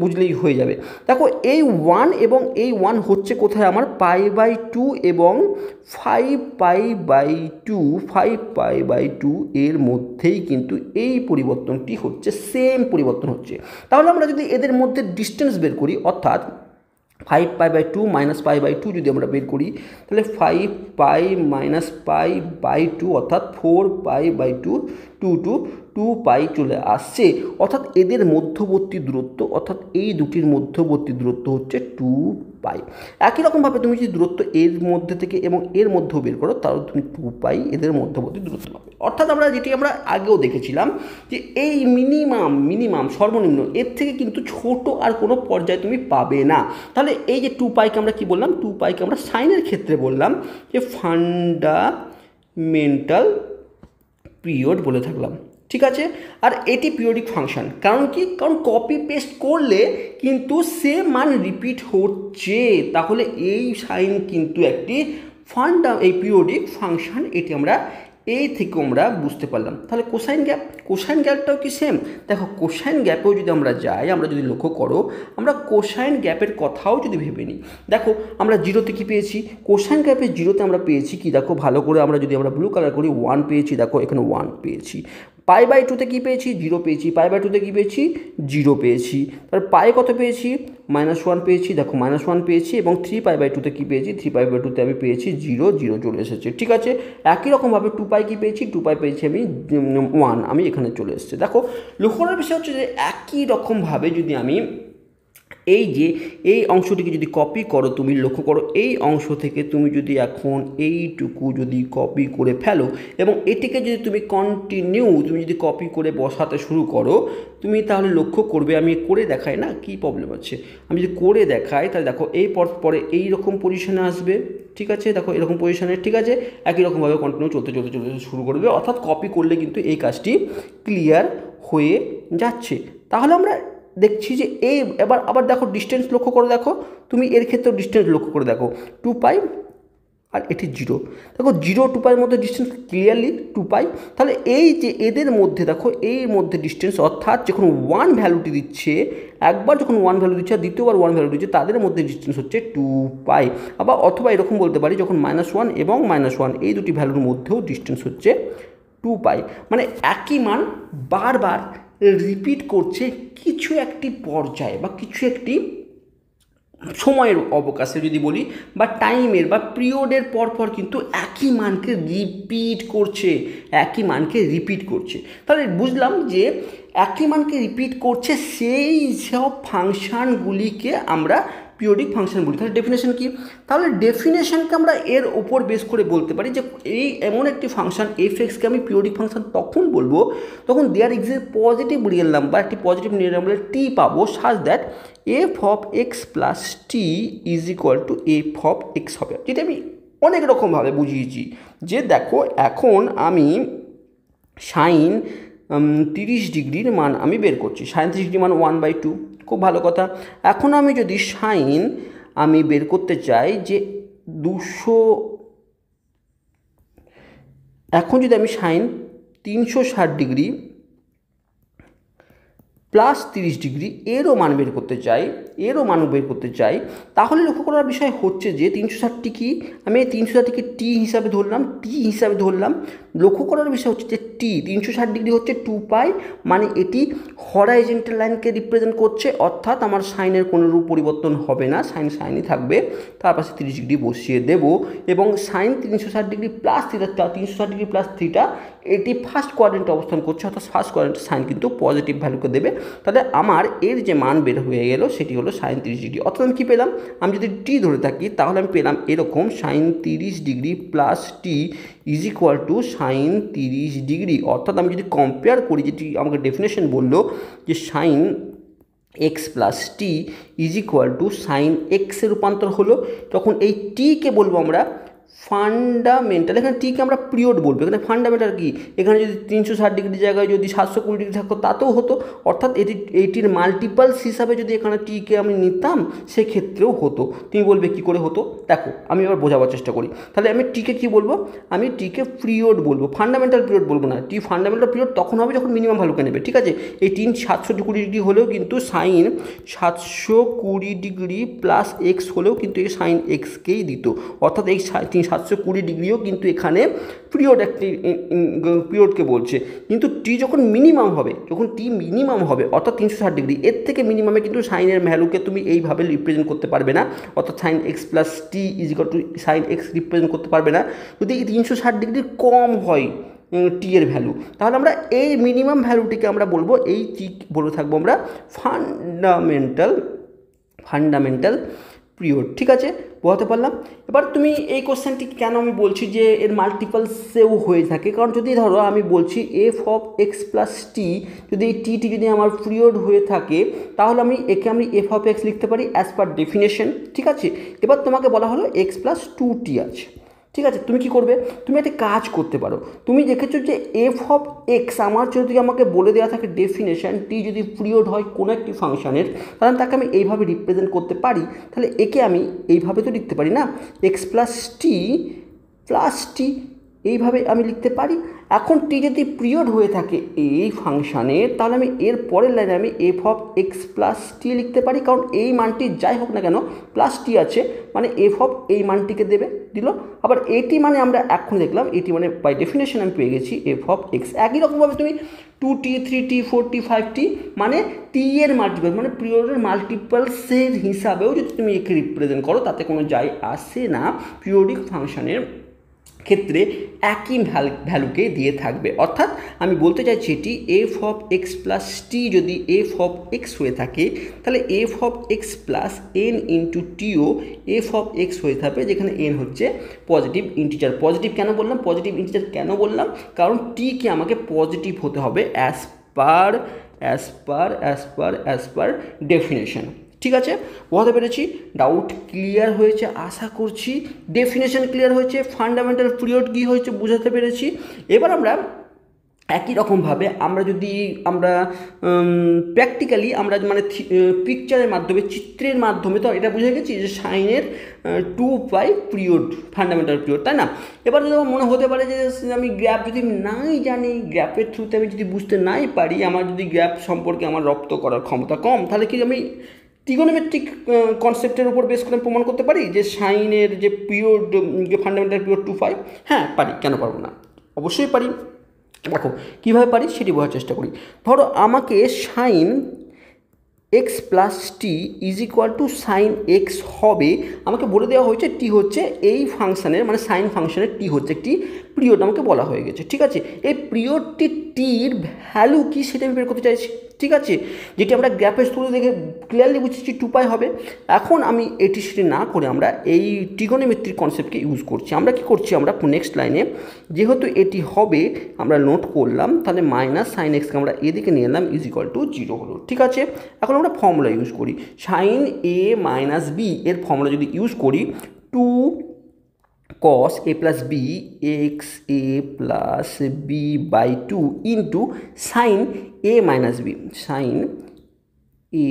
বুঝলেই হয়ে যাবে। দেখো এই 1 এবং এই 1 হচ্ছে কোথায় আমার π/2 এবং 5π/2 এর মধ্যেই কিন্তু এই পরিবর্তনটি হচ্ছে, সেম পরিবর্তন হচ্ছে। তাহলে আমরা যদি এদের মধ্যে ডিস্টেন্স বের করি, অর্থাৎ 5π/2 -π/2 যদি আমরা বের করি, তাহলে 5π -π/2 অর্থাৎ 4π/2 2π চলে আসছে। অর্থাৎ এদের মধ্যবর্তী দূরত্ব, অর্থাৎ এই দুটির মধ্যবর্তী দূরত্ব হচ্ছে 2π। একই রকমভাবে তুমি যদি দূরত্ব এর মধ্যে থেকে এবং এর মধ্যেও বের করো তাহলে তুমি 2π এদের মধ্যবর্তী দূরত্ব পাবে। অর্থাৎ যেটি আমরা আগেও দেখেছিলাম যে এই মিনিমাম সর্বনিম্ন এর থেকে কিন্তু ছোট আর কোনো পর্যায়ে তুমি পাবে না। তাহলে এই যে 2πকে আমরা কি বললাম, 2πকে আমরা সাইনের ক্ষেত্রে বললাম যে ফান্ডামেন্টাল পিরিয়ড বলে থাকলাম। ঠিক আছে, আর এটি পিরিয়ডিক ফাংশন। কারণ কি, কারণ কপি পেস্ট করলে কিন্তু সেম মান রিপিট হচ্ছে, তাহলে এই সাইন কিন্তু একটি এই পিরিয়ডিক ফাংশন। এটি আমরা এই থেকে আমরা বুঝতে পারলাম। তাহলে কোসাইন গ্যাপটাও কি সেম? দেখো কোসাইন গ্যাপেও যদি আমরা যাই, আমরা যদি লক্ষ্য করো, আমরা কোসাইন গ্যাপের কথাও যদি ভেবে নিই, দেখো আমরা 0তে কি পেয়েছি, কোসাইন গ্যাপের 0তে আমরা পেয়েছি কি, দেখো ভালো করে আমরা যদি ব্লু কালার করি 1 পেয়েছি, দেখো এখানে 1 পেয়েছি। পাই বাই টুতে কী পেয়েছি, 0 পেয়েছি। পাই বাই টুতে কী পেয়েছি, 0 পেয়েছি। তার পাই কত পেয়েছি, -1 পেয়েছি, দেখো -1 পেয়েছি। এবং 3 পাই বাই টুতে কী পেয়েছি, 3 পাই বাই টুতে আমি পেয়েছি 0, 0 চলে এসেছে। ঠিক আছে, একই রকমভাবে 2 পাই কী পেয়েছি, 2 পাই পেয়েছি আমি 1, আমি এখানে চলে এসেছে। দেখো লক্ষ্য করার বিষয় হচ্ছে যে একই রকমভাবে যদি আমি এই অংশটিকে যদি কপি করো, তুমি লক্ষ্য করো এই অংশ থেকে তুমি যদি এখন এইটুকু যদি কপি করে ফেলো এবং এটিকে যদি তুমি তুমি যদি কপি করে বসাতে শুরু করো, তুমি তাহলে লক্ষ্য করবে, আমি করে দেখাই না কী প্রবলেম আছে, আমি যদি করে দেখাই তাহলে দেখো এই পরে এইরকম পজিশনে আসবে। ঠিক আছে, দেখো এরকম পজিশনে, ঠিক আছে, একই রকমভাবে কন্টিনিউ চলতে শুরু করবে। অর্থাৎ কপি করলে কিন্তু এই কাজটি ক্লিয়ার হয়ে যাচ্ছে। তাহলে আমরা দেখছি যে আবার দেখো ডিস্টেন্স লক্ষ্য করে দেখো, তুমি এর ক্ষেত্রেও ডিস্টেন্স লক্ষ্য করে দেখো, 2 পাই আর এটি 0। দেখো 0 2 পাইয়ের মধ্যে ডিস্টেন্স ক্লিয়ারলি 2 পাই। তাহলে এই যে এদের মধ্যে দেখো এর মধ্যে ডিস্টেন্স, অর্থাৎ যখন 1 ভ্যালুটি দিচ্ছে, একবার যখন 1 ভ্যালু দিচ্ছে আর দ্বিতীয়বার 1 ভ্যালু দিচ্ছে, তাদের মধ্যে ডিস্টেন্স হচ্ছে 2 পাই। অথবা এরকম বলতে পারি যখন -1 এবং -1 এই দুটি ভ্যালুর মধ্যেও ডিস্টেন্স হচ্ছে 2 পাই। মানে একই মান বারবার রিপিট করছে কিছু একটি পর্যায়ে বা কিছু একটি সময়ের অবকাশে যদি বলি, বা টাইমের বা পিরিয়ডের পর কিন্তু একই মানকে রিপিট করছে। তাহলে বুঝলাম যে একই মানকে রিপিট করছে সেই সব ফাংশানগুলিকে আমরা পিরিয়ডিক ফাংশন বলি। তাহলে ডেফিনেশন কি? তাহলে ডেফিনেশনকে আমরা এর উপর বেস করে বলতে পারি যে এই এমন একটি ফাংশন f(x)কে আমি পিরিয়ডিক ফাংশন তখন বলবো তখন there exist positive real number, একটি পজিটিভ রিয়েল নাম্বার টি পাবো, such that f(x + t) f(x) হবে। যেটা আমি অনেক রকমভাবে বুঝিয়েছি যে দেখো এখন আমি সাইন 30 ডিগ্রির মান আমি বের করছি, সাইন 30 ডিগ্রির মান 1/2, খুব ভালো কথা। এখন আমি যদি সাইন আমি বের করতে চাই যে 200, এখন যদি আমি সাইন 360 ডিগ্রি প্লাস 30 ডিগ্রি এরও মান বের করতে চাই, তাহলে লক্ষ্য করার বিষয় হচ্ছে যে 360টি কি, আমি এই 360টিকে টি হিসাবে ধরলাম। লক্ষ্য করার বিষয় হচ্ছে যে টি 360 ডিগ্রি হচ্ছে 2 পাই, মানে এটি হরাইজন্টাল লাইনকে রিপ্রেজেন্ট করছে, অর্থাৎ আমার সাইনের কোনো রূপ পরিবর্তন হবে না, সাইনই থাকবে। তার পাশে 30 ডিগ্রি বসিয়ে দেব এবং sine 360 degree plus theta, 360 degree plus theta এটি ফার্স্ট কোয়াড্রেন্টে অবস্থান করছে, অর্থাৎ ফার্স্ট কোয়াড্রেন্টে সাইন কিন্তু পজিটিভ ভ্যালুকে দেবে। তাহলে আমার এর যে মান বের হয়ে গেল সেটি হলো সাইন 30 ডিগ্রি। অর্থাৎ আমি কী পেলাম, আমি যদি টি ধরে থাকি তাহলে আমি পেলাম এরকম সাইন 30 ডিগ্রি প্লাস টি সাইন 30 ডিগ্রি। অর্থাৎ আমি যদি কম্পেয়ার করি, যেটি আমাকে ডেফিনেশন বললো যে সাইন x + t সাইন এক্সে রূপান্তর হলো, তখন এই টিকে বলবো আমরা ফান্ডামেন্টাল। এখানে টিকে আমরা পিরিয়ড বলবো, এখানে ফান্ডামেন্টাল কি, এখানে যদি 360 ডিগ্রি জায়গায় যদি 720 ডিগ্রি থাকতো তাতেও হতো, অর্থাৎ এইটির মাল্টিপালস হিসাবে যদি এখানে টিকে আমি নিতাম সেক্ষেত্রেও হতো। তুমি বলবে কী করে হতো, দেখো আমি এবার বোঝাবার চেষ্টা করি। তাহলে আমি টিকে কী বলবো, আমি টিকে পিরিয়ড বলবো, ফান্ডামেন্টাল পিরিয়ড বলবো না। টি ফান্ডামেন্টাল পিরিয়ড তখন হবে যখন মিনিমাম ভ্যালুকে নেবে। ঠিক আছে, এই 720 ডিগ্রি হলেও কিন্তু সাইন 720 ডিগ্রি প্লাস এক্স হলেও কিন্তু এই সাইন এক্সকেই দিত, অর্থাৎ এই 720 ডিগ্রিও কিন্তু এখানে পিরিয়ডকে বলছে। কিন্তু টি যখন টি মিনিমাম হবে অর্থাৎ 360 ডিগ্রি, এর থেকে মিনিমামে কিন্তু সাইনের ভ্যালুকে তুমি এইভাবে রিপ্রেজেন্ট করতে পারবে না, অর্থাৎ সাইন এক্স প্লাস টি সাইন এক্স রিপ্রেজেন্ট করতে পারবে না যদি এই 360 ডিগ্রির কম হয় টি এর ভ্যালু। তাহলে আমরা এই মিনিমাম ভ্যালুটিকে আমরা বলবো, এই টি বলে থাকবো আমরা ফান্ডামেন্টাল পিরিয়ড। ঠিক আছে, বোঝাতে পারলাম। এবার তুমি এই কোশ্চেনটি কেন আমি বলছি যে এর মাল্টিপলসেও হয়ে থাকে, কারণ যদি ধরো আমি বলছি f(x + t), যদি এই টি যদি আমার পিরিয়ড হয়ে থাকে তাহলে আমি f(x) লিখতে পারি অ্যাজ পার ডেফিনেশন। ঠিক আছে, এবার তোমাকে বলা হলো x + 2t আছে। ঠিক আছে, তুমি কি করবে, তুমি একটা কাজ করতে পারো। তুমি দেখেছো যে f(x) আমার যদি আমাকে বলে দেওয়া থাকে ডেফিনেশন, টি যদি পিরিয়ড হয় কোনো একটি ফাংশনের, তাহলে তাকে আমি এইভাবে রিপ্রেজেন্ট করতে পারি। তাহলে একে আমি এইভাবে তো লিখতে পারি না, x + t এইভাবে আমি লিখতে পারি। এখন টি যদি পিরিয়ড হয়ে থাকে এই ফাংশানের, তাহলে আমি এর পরের লাইনে আমি এফ অফ এক্স প্লাস টি লিখতে পারি, কারণ এই মানটি যাই হোক না কেন প্লাস টি আছে, মানে এফ অফ এই মানটিকে দেবে দিল। আবার এটি মানে আমরা এখন দেখলাম এটি মানে বাই ডেফিনেশন আমি পেয়ে গেছি এফ অফ এক্স। একই রকমভাবে তুমি 2t 3t 4t 5t মানে টি এর মাল্টিপল মানে পিরিয়ডের মাল্টিপলসের হিসাবেও যদি তুমি একে রিপ্রেজেন্ট করো তাতে কোনো যায় আসে না, পিরিয়ডিক ফাংশনের ক্ষেত্রে একই ভ্যালুকে দিয়ে থাকবে। অর্থাৎ আমি বলতে চাইছি এটি এফ অফ এক্স প্লাস টি যদি এফ অফ এক্স হয়ে থাকে, তাহলে F of x plus N into টিও এফ অফ এক্স হয়ে থাকবে, যেখানে এন হচ্ছে পজিটিভ ইন্টিজার। পজিটিভ কেন বললাম, পজিটিভ ইন্টিজার কেন বললাম, কারণ টিকে আমাকে পজিটিভ হতে হবে অ্যাজ পার ডেফিনেশন। ঠিক আছে, বোঝাতে পেরেছি? ডাউট ক্লিয়ার হয়েছে আশা করছি, ডেফিনেশন ক্লিয়ার হয়েছে, ফান্ডামেন্টাল পিরিয়ড কী হয়েছে বোঝাতে পেরেছি। এবার আমরা একই রকমভাবে আমরা প্র্যাকটিক্যালি আমরা মানে পিকচারের মাধ্যমে চিত্রের মাধ্যমে তো এটা বুঝে গেছি যে সাইনের 2π পিরিয়ড ফান্ডামেন্টাল পিরিয়ড, তাই না? এবার যদি আমার মনে হতে পারে যে আমি গ্র্যাফ যদি নাই জানি, গ্র্যাফের থ্রুতে আমি যদি বুঝতে নাই পারি, আমার যদি গ্র্যাফ সম্পর্কে আমার রপ্ত করার ক্ষমতা কম, তাহলে কি আমি ট্রিগোনোমেট্রিক কনসেপ্টের উপর বেস করে প্রমাণ করতে পারি যে সাইনের যে পিরিয়ড যে ফান্ডামেন্টাল পিরিয়ড 2π? হ্যাঁ পারি, কেন পারবো না? অবশ্যই পারি। দেখো কীভাবে পারি সেটি বোঝার চেষ্টা করি। ধরো আমাকে sine x plus t is equal to sine x হবে, আমাকে বলে দেওয়া হয়েছে টি হচ্ছে এই ফাংশানের মানে সাইন ফাংশনের টি হচ্ছে একটি পিরিয়ড, আমাকে বলা হয়ে গেছে। ঠিক আছে, এই পিরিয়ডটি টির ভ্যালু কী সেটা আমি বের করতে চাইছি। ঠিক আছে, যেটি আমরা গ্র্যাফের থ্রুতে দেখে ক্লিয়ারলি বুঝেছি 2π হবে। এখন আমি এটি সেটি না করে আমরা এই ট্রিগোনোমেট্রিক কনসেপ্টকে ইউজ করছি। আমরা কি করছি, আমরা নেক্সট লাইনে যেহেতু এটি হবে আমরা নোট করলাম, তাহলে মাইনাস সাইন এক্সকে আমরা এদিকে নিয়ে এলাম ইজ ইকুয়াল টু 0 হলো। ঠিক আছে, এখন আমরা ফর্মুলা ইউজ করি, সাইন এ মাইনাস বি এর ফর্মুলা যদি ইউজ করি, 2 cos a plus b x a plus b by 2 into sin a minus b sin a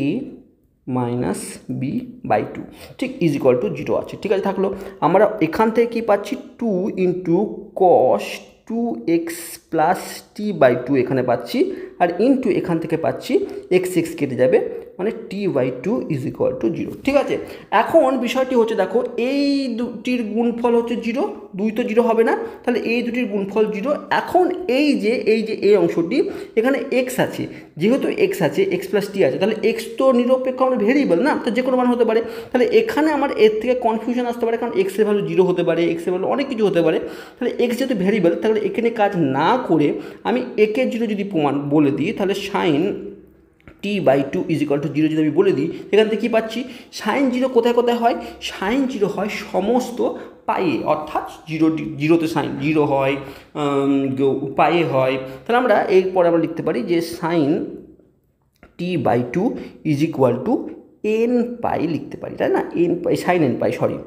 minus b by 2 ঠিক ইজ ইকুয়াল টু 0 আছে। ঠিক আছে, থাকলো। আমরা এখান থেকে কী পাচ্ছি, 2 into cos 2x plus t by 2 এখানে পাচ্ছি, আর ইন্টু এখান থেকে পাচ্ছি এক্স এক্স কেটে যাবে, মানে টি বাই 2 ইজ ইকুয়াল টু 0। ঠিক আছে, এখন বিষয়টি হচ্ছে দেখো এই দুটির গুণফল হচ্ছে 0, 2 তো 0 হবে না, তাহলে এই দুটির গুণফল 0। এখন এই যে এই অংশটি এখানে এক্স আছে, যেহেতু এক্স আছে এক্স প্লাস টি আছে, তাহলে এক্স তো নিরপেক্ষ আমরা ভেরিয়েবল না, তো যে কোনো মান হতে পারে। তাহলে এখানে আমার এর থেকে কনফিউশন আসতে পারে, কারণ এক্সের ভ্যালু 0 হতে পারে, এক্সের ভ্যালু অনেক কিছু হতে পারে। তাহলে এক্স যেহেতু ভেরিয়েবল, তাহলে এখানে কাজ না করে আমি একের 0 যদি প্রমাণ বলে দিই, তাহলে sine t by 2 is equal to 0 যদি আমি বলে দিই, এখান থেকে কী পাচ্ছি, সাইন 0 কোথায় কোথায় হয়, সাইন 0 হয় সমস্ত পায়ে, অর্থাৎ 0তে সাইন 0 হয়, পায়ে হয়। তাহলে আমরা এরপরে আমরা লিখতে পারি যে sine t by 2 is equal to n pi লিখতে পারি, তাই না? N pi, sine n pi, sorry,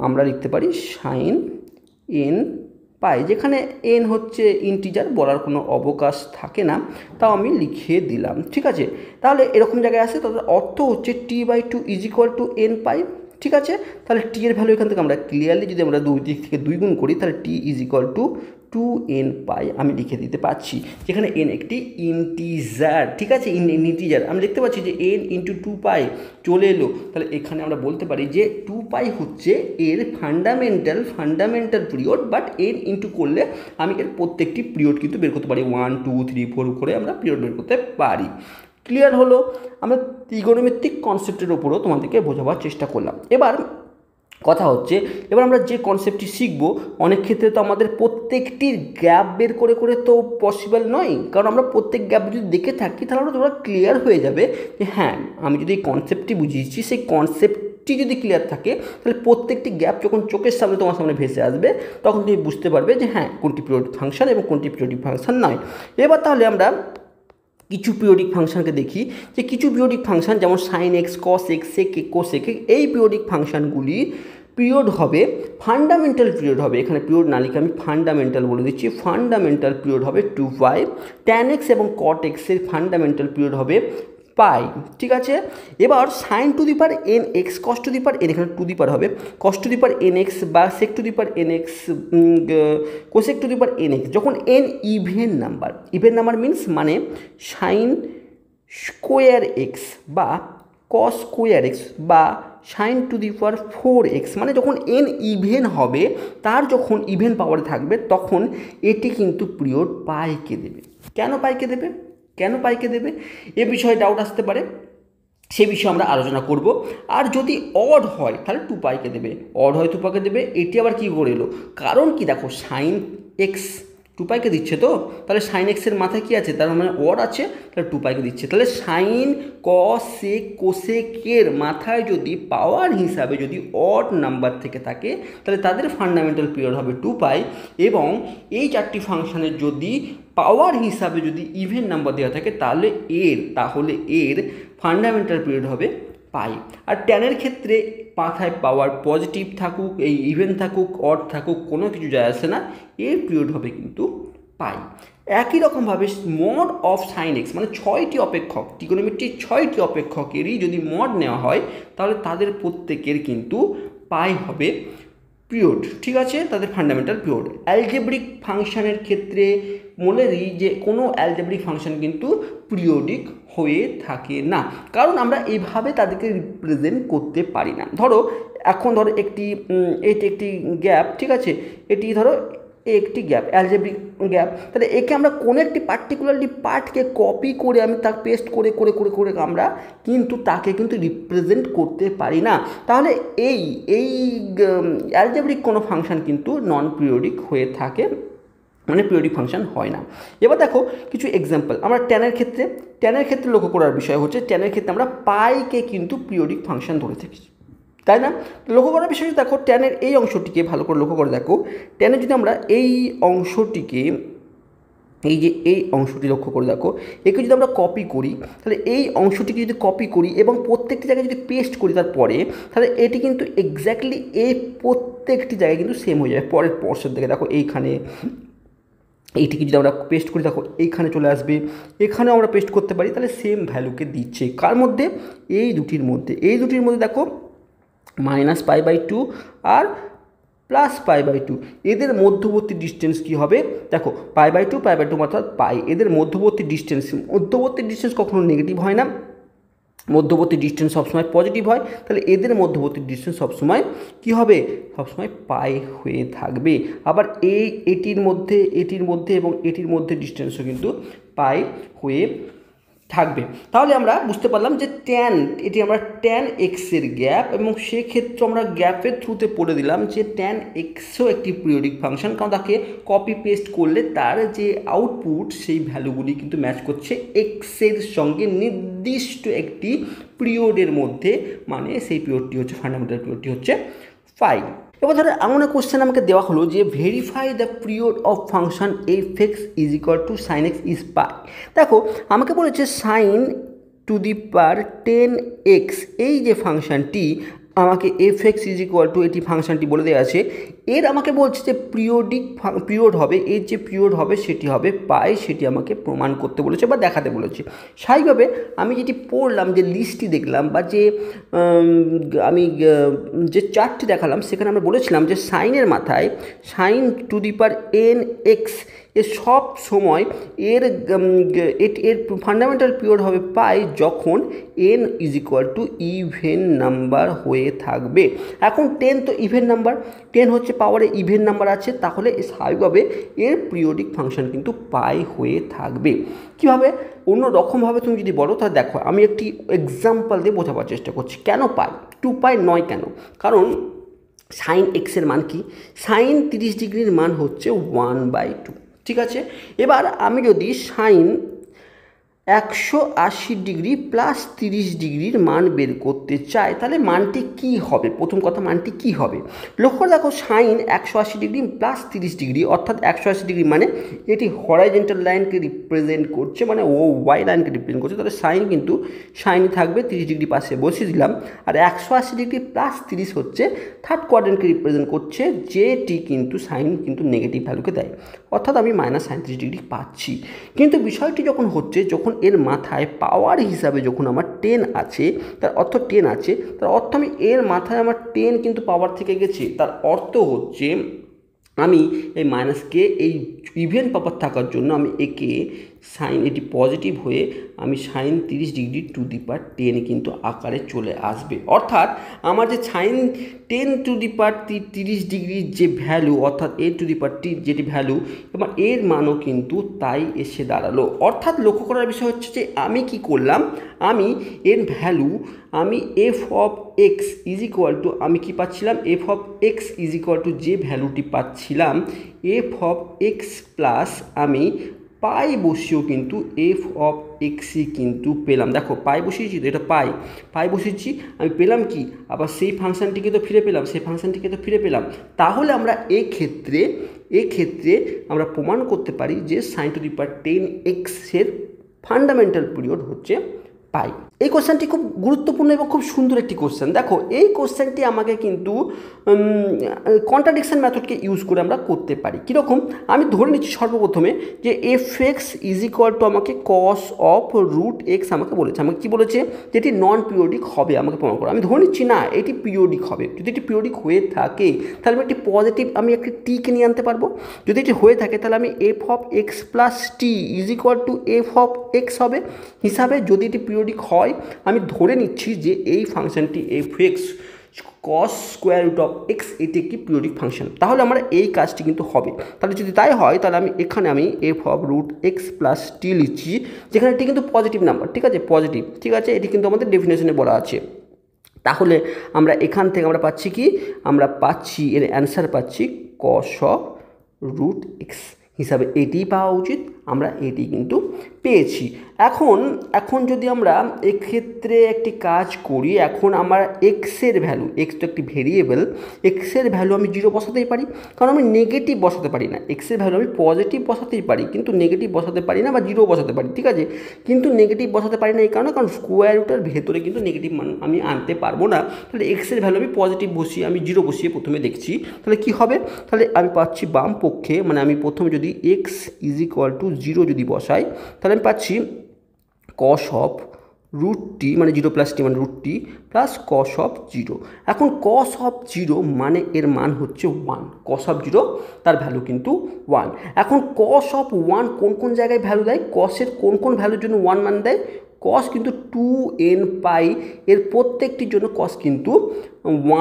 আমরা লিখতে পারি সাইন এন পাই, যেখানে এন হচ্ছে ইন্টিজার, বলার কোনো অবকাশ থাকে না, তাও আমি লিখে দিলাম। ঠিক আছে, তাহলে এরকম জায়গায় আসে, তাদের অর্থ হচ্ছে t by 2 is equal to n pi. ঠিক আছে, তাহলে টি এর ভ্যালু এখান থেকে আমরা ক্লিয়ারলি যদি আমরা দুই দিক থেকে 2 গুণ করি, তাহলে টি ইজ ইকুয়াল টু 2n পাই আমি লিখে দিতে পারছি, যেখানে n একটি ইন্টিজার। ঠিক আছে, ইন্টিজার আমি লিখতে পাচ্ছি যে n ইন্টু 2π চলে এলো। তাহলে এখানে আমরা বলতে পারি যে 2π হচ্ছে এর fundamental period, but n into করলে আমি এর প্রত্যেকটি পিরিয়ড কিন্তু বের করতে পারি, 1 2 3 4 করে আমরা পিরিয়ড বের করতে পারি। ক্লিয়ার হলো? আমরা ত্রিগোনোমেট্রিক কনসেপ্টের ওপরও তোমাদেরকে বোঝাবার চেষ্টা করলাম। এবার কথা হচ্ছে, এবার আমরা যে কনসেপ্টটি শিখব, অনেক ক্ষেত্রে তো আমাদের প্রত্যেকটির গ্যাপ বের করে করে তো পসিবল নয়, কারণ আমরা প্রত্যেক গ্যাপ যদি দেখে থাকি তাহলে আমরা তোমরা ক্লিয়ার হয়ে যাবে যে হ্যাঁ আমি যদি এই কনসেপ্টটি বুঝিয়েছি, সেই কনসেপ্টটি যদি ক্লিয়ার থাকে, তাহলে প্রত্যেকটি গ্যাপ যখন চোখের সামনে তোমার সামনে ভেসে আসবে, তখন তুমি বুঝতে পারবে যে হ্যাঁ কোনটি পিরিয়ডিক ফাংশন এবং কোনটি পিরিয়ডিক ফাংশন নয়। এবার তাহলে আমরা কিছু পিরিয়ডিক ফাংশনকে দেখি, যে কিছু পিরিয়ডিক ফাংশন যেমন sine x, cos x, sec x, cosec x, এই পিরিয়ডিক ফাংশনগুলি পিরিয়ড হবে ফান্ডামেন্টাল পিরিয়ড হবে, এখানে পিরিয়ড না লিখে আমি ফান্ডামেন্টাল বলে দিচ্ছি, ফান্ডামেন্টাল পিরিয়ড হবে 2π। ট্যান এক্স এবং কট এক্সের ফান্ডামেন্টাল পিরিয়ড হবে পাই, ঠিক আছে। এবার sine to the power n x cos to the power n, এখানে টু দি পাওয়ার হবে cos to the power n x বা sec to the power n x cosec to the power n x, যখন এন ইভেন নাম্বার মিনস মানে সাইন স্কোয়ার এক্স বা কস স্কোয়ার এক্স বা sine to the power 4x, মানে যখন এন ইভেন হবে, তার যখন ইভেন পাওয়ারে থাকবে তখন এটি কিন্তু পিরিয়ড পাইকে দেবে। কেন পাইকে দেবে এ বিষয়ে ডাউট আসতে পারে, সে বিষয়ে আমরা আলোচনা করব। আর যদি অড হয় তাহলে 2 পাইকে দেবে, অড হয় 2 পাইকে দেবে। এটি আবার কী করে এলো, কারণ কি দেখো সাইন এক্স 2 পাইকে দিচ্ছে, তো তাহলে সাইন এক্সের মাথায় কী আছে, তার মানে অড আছে, তাহলে 2 পাইকে দিচ্ছে। তাহলে সাইন কসেক কোসেকের মাথায় যদি পাওয়ার হিসাবে যদি অড নাম্বার থেকে থাকে তাহলে তাদের ফান্ডামেন্টাল পিরিয়ড হবে 2 পাই, এবং এই চারটি ফাংশনের যদি পাওয়ার হিসাবে যদি ইভেন নাম্বার দেওয়া থাকে তাহলে এর ফান্ডামেন্টাল পিরিয়ড হবে পাই। আর ট্যানের ক্ষেত্রে মাথায় পাওয়ার পজিটিভ থাকুক, এই ইভেন থাকুক, অড থাকুক, কোনো কিছু যায় আসে না, এর পিরিয়ড হবে কিন্তু পাই। একই রকমভাবে মড অফ সাইন এক্স, মানে 6টি অপেক্ষক, ট্রিগোনোমেট্রির 6টি অপেক্ষকেরই যদি মড নেওয়া হয় তাহলে তাদের প্রত্যেকের কিন্তু পাই হবে পিরিয়ড, ঠিক আছে, তাদের ফান্ডামেন্টাল পিরিয়ড। অ্যালজেব্রিক ফাংশনের ক্ষেত্রে বলে দিই যে কোনো অ্যালজেব্রিক ফাংশন কিন্তু পিরিয়ডিক হয়ে থাকে না, কারণ আমরা এইভাবে তাদেরকে রিপ্রেজেন্ট করতে পারি না। এখন ধরো এটি একটি গ্যাপ, ঠিক আছে, এটি ধরো একটি গ্যাপ, অ্যালজেব্রিক গ্যাপ, তাহলে একে আমরা কোনো একটি পার্টিকুলারলি পার্টকে কপি করে আমি তাকে পেস্ট করে আমরা কিন্তু তাকে কিন্তু রিপ্রেজেন্ট করতে পারি না। তাহলে এই অ্যালজেব্রিক কোনো ফাংশন কিন্তু নন পিরিয়ডিক হয়ে থাকে, মানে পিরিয়ডিক ফাংশন হয় না। এবার দেখো কিছু এক্সাম্পল আমরা ট্যানের ক্ষেত্রে লক্ষ্য করার বিষয় হচ্ছে, ট্যানের ক্ষেত্রে আমরা পাইকে কিন্তু পিরিয়ডিক ফাংশন ধরে থাকি, তাই না? লক্ষ্য করার বিষয় দেখো, ট্যানের এই অংশটিকে ভালো করে লক্ষ্য করে দেখো, ট্যানের যদি আমরা এই অংশটিকে এই অংশটি লক্ষ্য করে দেখো, একে যদি আমরা কপি করি তাহলে এই অংশটিকে যদি কপি করি এবং প্রত্যেকটি জায়গায় যদি পেস্ট করি তারপরে, তাহলে এটি কিন্তু এক্স্যাক্টলি এই প্রত্যেকটি জায়গায় কিন্তু সেম হয়ে যায়। পরের পর্ষের দিকে দেখো, এইটিকে যদি আমরা পেস্ট করি দেখো এইখানে চলে আসবে, এখানেও আমরা পেস্ট করতে পারি, তাহলে সেম ভ্যালুকে দিচ্ছে। কার মধ্যে? এই দুটির মধ্যে দেখো -π/2 আর +π/2, এদের মধ্যবর্তী ডিস্টেন্স কী হবে দেখো, π/2 অর্থাৎ পাই, এদের মধ্যবর্তী ডিস্টেন্স কখনো নেগেটিভ হয় না, মধ্যবর্তী ডিস্টেন্স সবসময় পজিটিভ হয়, তাহলে এদের মধ্যবর্তী ডিস্টেন্স সবসময় কী হবে, সবসময় পাই হয়ে থাকবে। আবার এটির মধ্যে এবং এটির মধ্যে ডিস্টেন্সও কিন্তু পাই হয়ে থাকবে। তাহলে আমরা বুঝতে পারলাম যে এটি আমরা ট্যান এক্সের গ্যাপ, এবং সেক্ষেত্রে আমরা গ্যাপের থ্রুতে পড়ে দিলাম যে ট্যান এক্সও একটি পিরিয়ডিক ফাংশন, কারণ তাকে কপি পেস্ট করলে তার যে আউটপুট সেই ভ্যালুগুলি কিন্তু ম্যাচ করছে এক্সের সঙ্গে নির্দিষ্ট একটি পিরিয়ডের মধ্যে, মানে সেই পিরিয়ডটি হচ্ছে ফান্ডামেন্টাল পিরিয়ডটি হচ্ছে পাই। এবার ধরো এমন এক কোশ্চেন আমাকে দেওয়া হলো যে verify the period of function f(x) = sin x is পাই। দেখো আমাকে বলেছে sin two the power 10x, এই যে ফাংশনটি আমাকে f(x) = এটি ফাংশনটি বলে দেওয়া আছে, এর আমাকে বলছে যে পিরিয়ড হবে, এর যে পিরিয়ড হবে সেটি হবে পাই, সেটি আমাকে প্রমাণ করতে বলেছে বা দেখাতে বলেছে। স্বাভাবিকভাবে আমি যেটি পড়লাম, যে লিস্টটি দেখলাম বা যে আমি যে চার্টটি দেখালাম, সেখানে আমরা বলেছিলাম যে সাইনের মাথায় sin two the power nx এ সব সময় এর ফান্ডামেন্টাল পিরিয়ড হবে পাই যখন n = ইভেন নাম্বার হয়ে থাকবে। এখন 10 তো ইভেন নাম্বার, 10 হচ্ছে পাওয়ারে ইভেন নাম্বার আছে, তাহলে স্বাভাবিকভাবে এর পিরিয়ডিক ফাংশন কিন্তু পাই হয়ে থাকবে। কীভাবে? অন্য রকমভাবে তুমি যদি বলো তাহলে দেখো, আমি একটি এক্সাম্পল দিয়ে বোঝাবার চেষ্টা করছি। কেন পাই, 2 পাই নয় কেন? কারণ সাইন এক্সের মান কি, সাইন 30 ডিগ্রির মান হচ্ছে 1/2, ঠিক আছে। এবার আমি যদি সাইন 180 ডিগ্রি প্লাস 30 ডিগ্রির মান বের করতে চাই, তাহলে মানটি কি হবে? প্রথম কথা, মানটি কি হবে? লক্ষ্য করে দেখো, সাইন 180 ডিগ্রি প্লাস 30 ডিগ্রি অর্থাৎ 180 ডিগ্রি মানে এটি হরাইজন্টাল লাইনকে রিপ্রেজেন্ট করছে, মানে ও ওয়াই লাইনকে রিপ্রেজেন্ট করছে, তাহলে সাইন কিন্তু সাইনই থাকবে, 30 ডিগ্রি পাশে বসিয়ে দিলাম। আর 180 ডিগ্রি প্লাস 30 হচ্ছে থার্ড কোয়াড্রেন্টকে রিপ্রেজেন্ট করছে, যেটি কিন্তু সাইন কিন্তু নেগেটিভ ভ্যালুকে দেয়, অর্থাৎ আমি -37 ডিগ্রি পাচ্ছি। কিন্তু বিষয়টি যখন হচ্ছে, যখন এর মাথায় পাওয়ার হিসাবে যখন আমার 10 আছে, তার অর্থ 10 আছে, তার অর্থ আমি এর মাথায় আমার 10 কিন্তু পাওয়ার থেকে গেছে, তার অর্থ হচ্ছে আমি এই মাইনাসকে এই ইভেন পাওয়ার থাকার জন্য আমি একে সাইন, এটি পজিটিভ হয়ে আমি সাইন 30 ডিগ্রি টু দি পাওয়ার 10 কিন্তু আকারে চলে আসবে। অর্থাৎ আমার যে সাইন 10 টু দি পাওয়ার 30 ডিগ্রির যে ভ্যালু, অর্থাৎ এ টু দি পাওয়ার টি যেটি ভ্যালু, এবং এর মানও কিন্তু তাই এসে দাঁড়ালো। অর্থাৎ লক্ষ্য করার বিষয় হচ্ছে যে আমি কি করলাম, আমি এর ভ্যালু আমি f of x is equal two, আমি কি পাচ্ছিলাম, F of x is equal two যে ভ্যালুটি পাচ্ছিলাম এফ অফ এক্স প্লাস আমি পাই বসিয়েও কিন্তু এফ অফ এক্সই কিন্তু পেলাম। দেখো পাই বসিয়েছি তো, এটা পাই বসিয়েছি, আমি পেলাম কি, আবার সেই ফাংশানটিকে তো ফিরে পেলাম, তাহলে আমরা এক্ষেত্রে আমরা প্রমাণ করতে পারি যে সাইন টু দি পাওয়ার 10 এক্সের ফান্ডামেন্টাল পিরিয়ড হচ্ছে পাই। এই কোশ্চেনটি খুব গুরুত্বপূর্ণ এবং খুব সুন্দর একটি কোশ্চেন। দেখো এই কোশ্চেনটি আমাকে কিন্তু কন্ট্রাডিকশন মেথডকে ইউজ করে আমরা করতে পারি। কীরকম, আমি ধরে নিচ্ছি সর্বপ্রথমে যে F x is equal two আমাকে কস অফ রুট এক্স আমাকে কী বলেছে, যেটি নন পিরিয়ডিক হবে আমাকে প্রমাণ করো। আমি ধরে নিচ্ছি না এটি পিরিয়ডিক হবে, যদি এটি পিরিয়ডিক হয়ে থাকে তাহলে আমি একটি পজিটিভ, আমি একটি টিকে নিয়ে আনতে পারবো। যদি এটি হয়ে থাকে তাহলে আমি f of x plus t is equal to F of x হবে হিসাবে। যদি এটি পিরিয়ডিক হয় আমি ধরে নিচ্ছি যে এই ফাংশনটি f x cos square root of x এটি একটি পিরিয়ডিক ফাংশন, তাহলে আমার এই কাজটি কিন্তু হবে। তাহলে যদি তাই হয় তাহলে আমি এখানে আমি f of root x plus t লিখছি, যেখানে এটি কিন্তু পজিটিভ নাম্বার, ঠিক আছে, পজিটিভ, ঠিক আছে, এটি কিন্তু আমাদের ডেফিনেশনে বলা আছে। তাহলে আমরা এখান থেকে আমরা পাচ্ছি কি, আমরা পাচ্ছি এর অ্যান্সার পাচ্ছি কস অফ রুট এক্স হিসাবে এটিই পাওয়া উচিত, আমরা এটি কিন্তু পেয়েছি। এখন যদি আমরা এক্ষেত্রে একটি কাজ করি, এখন আমার এক্সের ভ্যালু, এক্স তো একটি ভেরিয়েবল, এক্সের ভ্যালু আমি 0 বসাতেই পারি, কারণ আমি নেগেটিভ বসাতে পারি না। এক্সের ভ্যালু আমি পজিটিভ বসাতেই পারি, কিন্তু নেগেটিভ বসাতে পারি না, বা 0 বসাতে পারি, ঠিক আছে, কিন্তু নেগেটিভ বসাতে পারি না এই কারণে, কারণ স্কোয়ার রুটের ভেতরে কিন্তু নেগেটিভ মান আমি আনতে পারবো না। তাহলে এক্সের ভ্যালু আমি পজিটিভ বসিয়ে, আমি 0 বসিয়ে প্রথমে দেখছি, তাহলে কি হবে, তাহলে আমি পাচ্ছি বাম পক্ষে, মানে আমি প্রথমে যদি এক্স ইজ ইকুয়াল টু 0 যদি বসাই তাহলে আমি পাচ্ছি কস অফ রুট টি, মানে 0 প্লাস টি মানে root t plus cos of 0। এখন কস অফ 0 মানে এর মান হচ্ছে 1, কস অফ 0 তার ভ্যালু কিন্তু 1। এখন কস অফ 1 কোন জায়গায় ভ্যালু দেয়, কসের কোন ভ্যালুর জন্য 1 মান দেয়, কস কিন্তু 2n পাই এর প্রত্যেকটির জন্য কস কিন্তু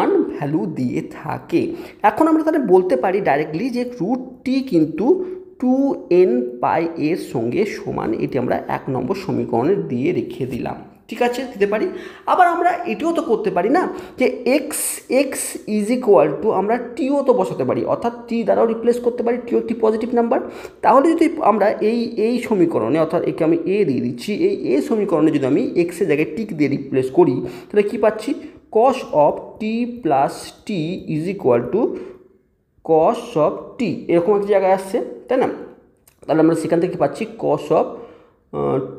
1 ভ্যালু দিয়ে থাকে। এখন আমরা তাহলে বলতে পারি ডাইরেক্টলি যে রুট টি কিন্তু 2n পাই এর সঙ্গে সমান, এটি আমরা 1 নম্বর সমীকরণে দিয়ে রেখে দিলাম, ঠিক আছে, দিতে পারি। আবার আমরা এটিও তো করতে পারি না যে এক্স ইজ ইকুয়াল টু আমরা টিও তো বসাতে পারি, অর্থাৎ টি দ্বারাও রিপ্লেস করতে পারি, টিও একটি পজিটিভ নাম্বার। তাহলে যদি আমরা এই সমীকরণে, অর্থাৎ একে আমি এ দিয়ে দিচ্ছি, এই সমীকরণে যদি আমি এক্সের জায়গায় টিক দিয়ে রিপ্লেস করি তাহলে কী পাচ্ছি, cos of t plus t is equal to cos of t, এরকম একটি জায়গায় আসছে, তাই না। তাহলে আমরা সেখান থেকে পাচ্ছি cos of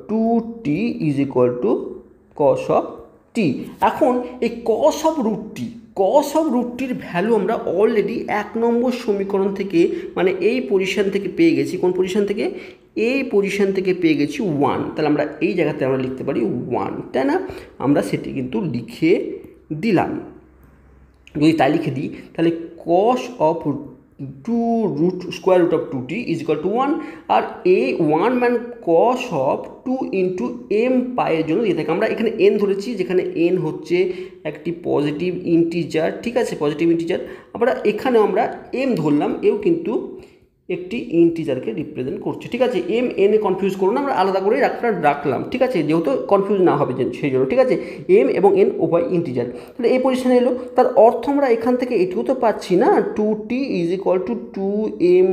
2t is equal to cos of t. এখন এই কস অফ রুটটির ভ্যালু আমরা অলরেডি 1 নম্বর সমীকরণ থেকে, মানে এই পজিশন থেকে পেয়ে গেছি। কোন পজিশন থেকে, এই পজিশন থেকে পেয়ে গেছি 1, তাহলে আমরা এই জায়গাতে আমরা লিখতে পারি 1, তাই না, আমরা সেটি কিন্তু লিখে দিলাম। যদি তাই লিখে দিই তাহলে cos of 2 root square root of 2t is equal to 1, আর এই 1 মান কস অফ 2 ইন্টু এম পাইয়ের জন্য দিয়ে থাকে। আমরা এখানে n ধরেছি, যেখানে n হচ্ছে একটি পজিটিভ ইন্টিজার, ঠিক আছে, পজিটিভ ইন্টিজার। আমরা এখানেও আমরা m ধরলাম, এও কিন্তু একটি ইন্টিজারকে রিপ্রেজেন্ট করছে, ঠিক আছে। এম এন এ কনফিউজ করুন না, আমরা আলাদা করে রাখলাম, ঠিক আছে, যেহেতু কনফিউজ না হবে সেই জন্য, ঠিক আছে, এম এবং এন উভয় ইন্টিজার। তাহলে এই পজিশনে এলো, তার অর্থ আমরা এখান থেকে এটিও তো পাচ্ছি না, 2t is equal two 2m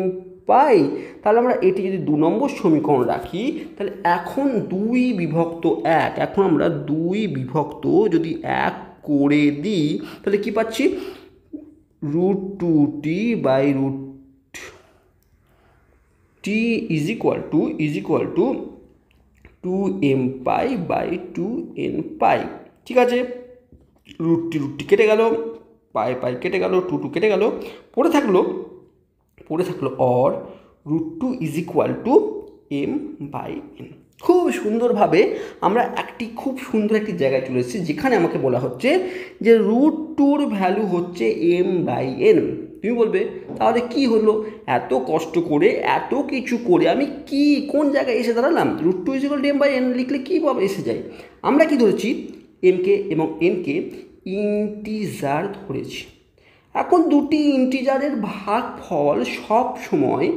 পাই। তাহলে আমরা এটি যদি 2 নম্বর সমীকরণ রাখি তাহলে এখন 2 বিভক্ত 1, এখন আমরা 2 বিভক্ত যদি 1 করে দিই তাহলে কি পাচ্ছি, root 2t by root t is equal to 2m pi by 2n pi, ঠিক আছে। রুটটি কেটে গেল, পাই কেটে গেল, 2 কেটে গেল, পড়ে থাকলো or root 2 is equal to m by n। খুব সুন্দরভাবে আমরা খুব সুন্দর একটি জায়গায় চলে এসেছি, যেখানে আমাকে বলা হচ্ছে যে √2 ভ্যালু হচ্ছে m/n। তুমি বলবে তাহলে কি হলো, এত কষ্ট করে এত কিছু করে আমি কোন জায়গায় এসে দাঁড়ালাম? √2 = m/n লিখলে কী ভাবে এসে যায়? আমরা কি ধরেছি, এমকে এবং এনকে ইন্টিজার ধরেছি। এখন দুটি ইন্টিজারের ভাগফল সব সময়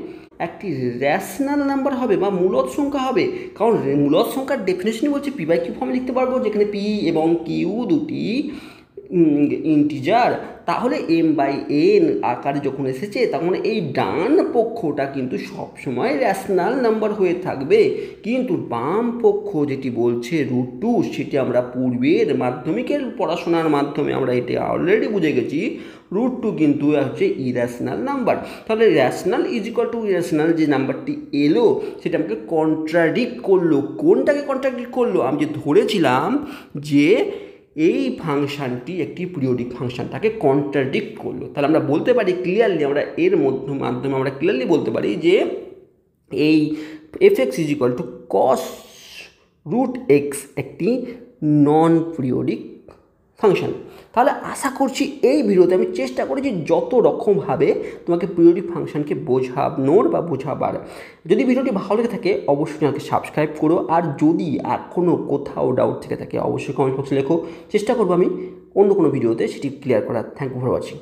একটি র্যাশনাল নাম্বার হবে বা মূলদ সংখ্যা হবে, কারণ মূলদ সংখ্যার ডেফিনেশনই বলছে p/q ফর্মে লিখতে পারবো, যেখানে p এবং q দুটি ইন্টিজার। তাহলে m/n আকারে যখন এসেছে, তখন এই ডান পক্ষটা কিন্তু সবসময় র্যাশনাল নাম্বার হয়ে থাকবে, কিন্তু বাম পক্ষ যেটি বলছে √2, সেটি আমরা পূর্বের মাধ্যমিকের পড়াশোনার মাধ্যমে আমরা এটি অলরেডি বুঝে গেছি, √2 কিন্তু হচ্ছে ইরেশনাল নাম্বার। তাহলে র্যাশনাল = ইরেশনাল যে নাম্বারটি এলো, সেটা আমাকে কন্ট্রাডিক্ট করলো। কোনটাকে কন্ট্রাডিক্ট করলো? আমি যে ধরেছিলাম যে এই ফাংশানটি একটি পিরিয়ডিক ফাংশন, তাকে কন্ট্রাডিক্ট করলো। তাহলে আমরা বলতে পারি ক্লিয়ারলি, আমরা এর মাধ্যমে আমরা ক্লিয়ারলি বলতে পারি যে এই f(x) = cos √x একটি নন পিরিয়ডিক ফাংশন। তাহলে আশা করছি এই ভিডিওতে আমি চেষ্টা করেছি যত রকমভাবে তোমাকে পিরিয়ডিক ফাংশনকে বোঝানোর বা বোঝাবার। যদি ভিডিওটি ভালো লেগে থাকে অবশ্যই চ্যানেলকে সাবস্ক্রাইব করো, আর যদি এখনও কোথাও ডাউট থেকে থাকে অবশ্যই কমেন্ট বক্সে লেখো, চেষ্টা করবো আমি অন্য কোনো ভিডিওতে সেটি ক্লিয়ার করার। Thank you for watching.